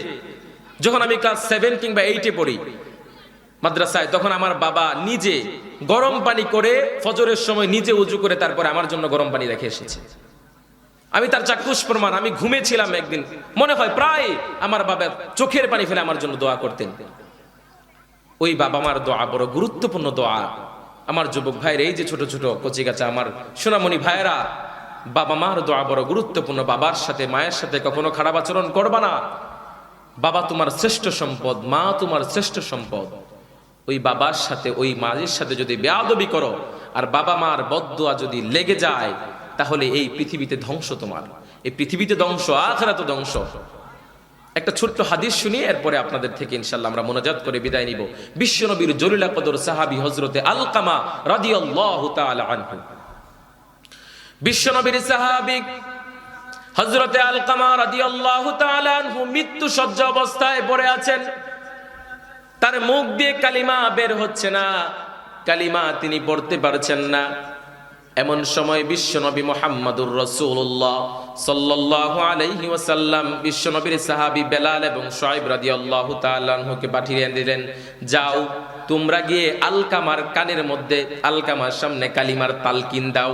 যখন আমি ক্লাস 7 কিংবা 8-এ পড়ি মাদ্রাসায়, তখন আমার বাবা নিজে গরম পানি করে ফজরের সময় নিজে উজু করে তারপরে আমার জন্য গরম পানি রেখে এসেছে। আমি তার চাক্ষুষ প্রমাণ। আমি ঘুমেছিলাম একদিন, মনে হয় প্রায় আমার বাবা চোখের পানি ফেলে আমার জন্য দোয়া করতেন। ওই বাবা মার দোয়া বড় গুরুত্বপূর্ণ দোয়া। আমার যুবক ভাইয়ের, এই যে ছোট ছোট কচিকাচা আমার সোনামণি ভাইয়েরা, বাবা মার দোয়া বড় গুরুত্বপূর্ণ। বাবার সাথে মায়ের সাথে কখনো খারাপ আচরণ করবা না। বাবা তোমার শ্রেষ্ঠ সম্পদ, মা তোমার শ্রেষ্ঠ সম্পদ। ওই বাবার সাথে ওই মায়ের সাথে যদি বেয়াদবি করো আর বাবা মার বদদোয়া যদি লেগে যায়, তাহলে এই পৃথিবীতে ধ্বংস, তোমার এই পৃথিবীতে ধ্বংস, আখিরাতে ধ্বংস। একটা ছোট্ট হাদিস শুনি, এরপরে আপনাদের থেকে ইনশাআল্লাহ আমরা মোনাজাত করে বিদায় নিব। বিশ্বনবীর জলিল কদর সাহাবী হযরতে আলকামা রাদিয়াল্লাহু তাআলা আনহু, বিশ্বনবীর সাহাবী হযরতে আলকামা রাদিয়াল্লাহু তাআলা আনহু মৃত্যু শয্যা অবস্থায় পড়ে আছেন। তার মুখ দিয়ে কালিমা বের হচ্ছে না, কালিমা তিনি পড়তে পারছেন না। এমন সময় বিশ্বনবী মুহাম্মদুর রাসূলুল্লাহ সাল্লাল্লাহু আলাইহি ওয়াসাল্লাম বিশ্বনবীর সাহাবী বেলাল এবং শুআইব রাদিয়াল্লাহু তাআলা আনহুকে পাঠিয়ে দিলেন, যাও তোমরা গিয়ে আলকামার কানের মধ্যে, আলকামার সামনে কালিমার তালকিন দাও।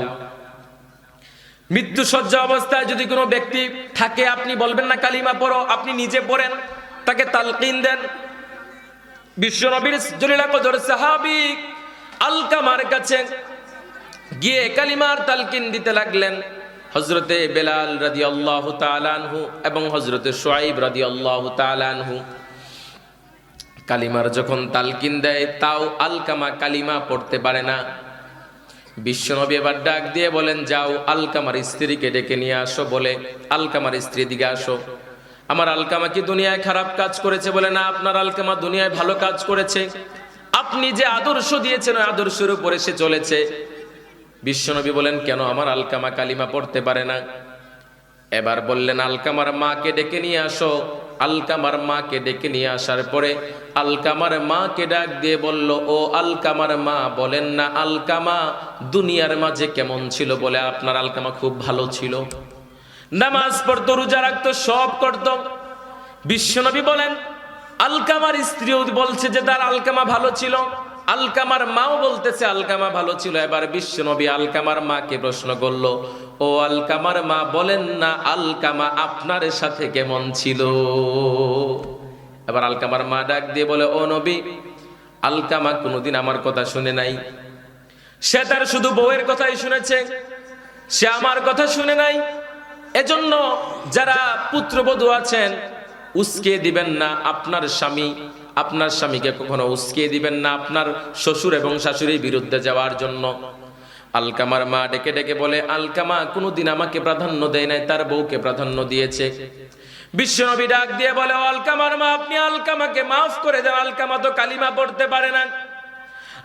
মৃত্যু শয্যা অবস্থায় যদি কোনো ব্যক্তি থাকে, আপনি বলবেন না কালিমা পড়ো, আপনি নিজে পড়েন, তাকে তালকিন দেন। বিশ্বনবীর জলিল কদর সাহাবী আলকামার কাছে গিয়ে কালিমার তালকিন দিতে লাগলেন। হযরতে বেলাল রাদিয়াল্লাহু তাআলা আনহু এবং হযরতে শুআইব রাদিয়াল্লাহু তাআলা আনহু কালিমার যখন তালকিন দেয়, তাও আলকামা কালিমা পড়তে পারে না। বিশ্বনবী এবার ডাক দিয়ে বলেন, যাও আলকামার স্ত্রীকে ডেকে নিয়ে আসো। বলে আলকামার স্ত্রী দিকে আসো। আমার আলকামা কি দুনিয়ায় খারাপ কাজ করেছে? বলে না, আপনার আলকামা দুনিয়ায় ভালো কাজ করেছে। আপনি যে আদর্শ দিয়েছেন ওই আদর্শের উপরে সে চলেছে। বিশ্বনবী বলেন, কেন আমার আলকামা কালিমা পড়তে পারে না? এবার বললেন, আলকামার মাকে ডেকে নিয়ে আসো। আলকামার মাকে ডেকে নিয়ে আসার পরে আলকামার মাকে ডাক দিয়ে বলল, ও আলকামার মা, বলেন না আলকামা দুনিয়ার মাঝে কেমন ছিল? বলে আপনার আলকামা খুব ভালো ছিল, নামাজ পড়তো, রোজা রাখতো, সব করত। বিশ্বনবী বলেন, আলকামার স্ত্রীও বলছে যে তার আলকামা ভালো ছিল, আলকামার মাও বলতেছে আলকামা ভালো ছিল। এবার বিশ্বনবী আলকামার মাকে প্রশ্ন করলো, ও আলকামার মা, বলেন না আলকামা আপনার সাথে কেমন ছিল? এবার আলকামার মা ডাক দিয়ে বলে, ও নবী, আলকামা কোনোদিন আমার কথা শুনে নাই, সে তার শুধু বউয়ের কথাই শুনেছে, সে আমার কথা শুনে নাই। এজন্য যারা পুত্রবধূ আছেন, উস্কে দিবেন না আপনার স্বামী, আপনার স্বামীকে কখনো উস্কে দিবেন না আপনার শ্বশুর এবং শাশুড়ির বিরুদ্ধে যাওয়ার জন্য। আলকামার মা ডেকে ডেকে বলে, আলকামা কোনোদিন আমাকে প্রাধান্য দেয় নাই, তার বউকে প্রাধান্য দিয়েছে। বিশ্বনবী ডাক দিয়ে বলে, ও আলকামার মা, আপনি আলকামাকে মাফ করে দেন, আলকামা তো কালিমা পড়তে পারে না।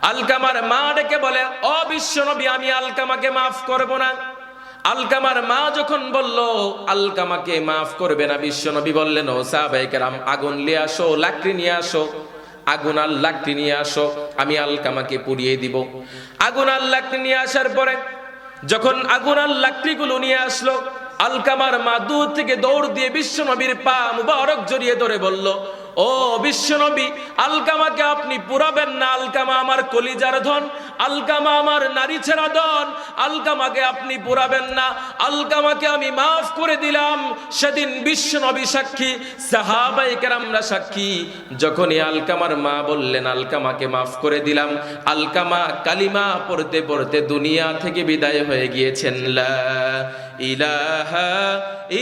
আলকামার মা ডেকে বলে, ও বিশ্বনবী, আমি আলকামাকে মাফ করব না। আলকামার মা যখন বলল আলকামাকে মাফ করবে না, বিশ্বনবী বললেন, ও সাহাবায়ে কেরাম, আগুন নিয়ে আসো, লাকড়ি নিয়ে আসো, আগুন আর লাকড়ি নিয়ে আসো, আমি আলকামাকে পুড়িয়ে দিব। আগুন আর লাকড়ি নিয়ে আসার পরে যখন আগুন আর লাকড়িগুলো নিয়ে আসলো, আলকামার মা দূর থেকে দৌড় দিয়ে বিশ্বনবীর পা মুবারক জড়িয়ে ধরে বলল, ও বিশ্বনবী, আলকামাকে আপনি পুরাবেন না, আলকামা আমার কলিজার ধন, আলকামা আমার নারী ছেড়া ধন, আলকামাকে আপনি পুরাবেন না, আলকামাকে আমি মাফ করে দিলাম। সেদিন বিশ্বনবী সাক্ষী, সাহাবায়ে কেরামরা সাক্ষী, যখনই আলকামার মা বললেন আলকামাকে মাফ করে দিলাম, আলকামা কালিমা পড়তে পড়তে দুনিয়া থেকে বিদায় হয়ে গিয়েছেন। লা ইলাহা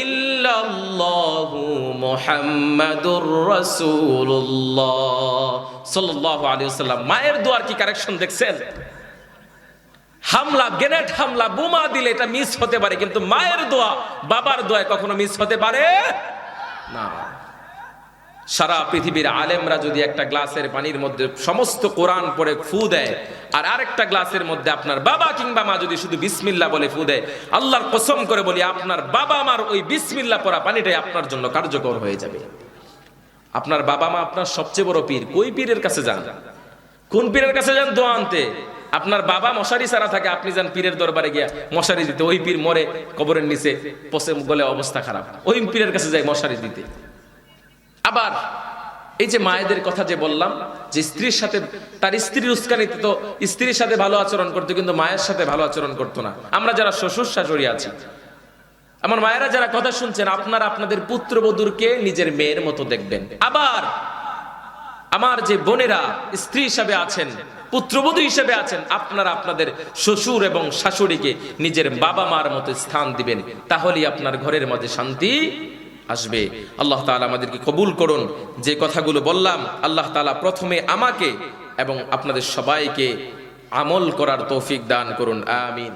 ইল্লাল্লাহু মুহাম্মাদুর রাসূলুল্লাহ সাল্লাল্লাহু আলাইহি ওয়াসাল্লাম। মায়ের দোয়ার কি কারেকশন দেখছেন? হামলা, গ্রেনেড হামলা, বোমা দিলে এটা মিস হতে পারে, কিন্তু মায়ের দোয়া, বাবার দোয়া কখনো মিস হতে পারে না। সারা পৃথিবীর আলেমরা যদি একটা গ্লাসের পানির মধ্যে সমস্ত কোরআন পড়ে ফু দেয়, আর আরেকটা গ্লাসের মধ্যে আপনার বাবা কিংবা মা যদি শুধু বিসমিল্লাহ বলে ফু দেয়, আল্লাহর কসম করে বলি আপনার বাবা মার ওই বিসমিল্লাহ পড়া পানিটাই আপনার জন্য কার্যকর হয়ে যাবে। আপনার বাবা মা আপনার সবচেয়ে বড় পীর। কই পীরের কাছে যান? কোন পীরের কাছে যান দোয়া আনতে? আপনার বাবা মশারি ছাড়া থাকে, আপনি যান পীরের দরবারে গিয়া মশারি দিতে। ওই পীর মরে কবরের নিচে পচে গলে অবস্থা খারাপ, ওই পীরের কাছে যায় মশারি দিতে। আবার এই যে মায়েদের কথা যে বললাম, যে স্ত্রীর সাথে তার স্ত্রীর উস্কানিতে তো স্ত্রীর সাথে ভালো আচরণ করতো, কিন্তু মায়ের সাথে ভালো আচরণ করতো না। আমরা যারা শ্বশুর শাশুড়ি আছি, আমার মায়েরা যারা কথা শুনছেন, আপনারা আপনাদের পুত্রবধূকে নিজের মেয়ের মতো দেখবেন। আবার আমার যে বোনেরা স্ত্রী হিসাবে আছেন, পুত্রবধূ হিসেবে আছেন, আপনারা আপনাদের শ্বশুর এবং শাশুড়িকে নিজের বাবা মার মতো স্থান দিবেন, তাহলেই আপনার ঘরের মধ্যে শান্তি আসবে। আল্লাহ তাআলা আমাদেরকে কবুল করুন। যে কথাগুলো বললাম, আল্লাহ তাআলা প্রথমে আমাকে এবং আপনাদের সবাইকে আমল করার তৌফিক দান করুন। আমিন।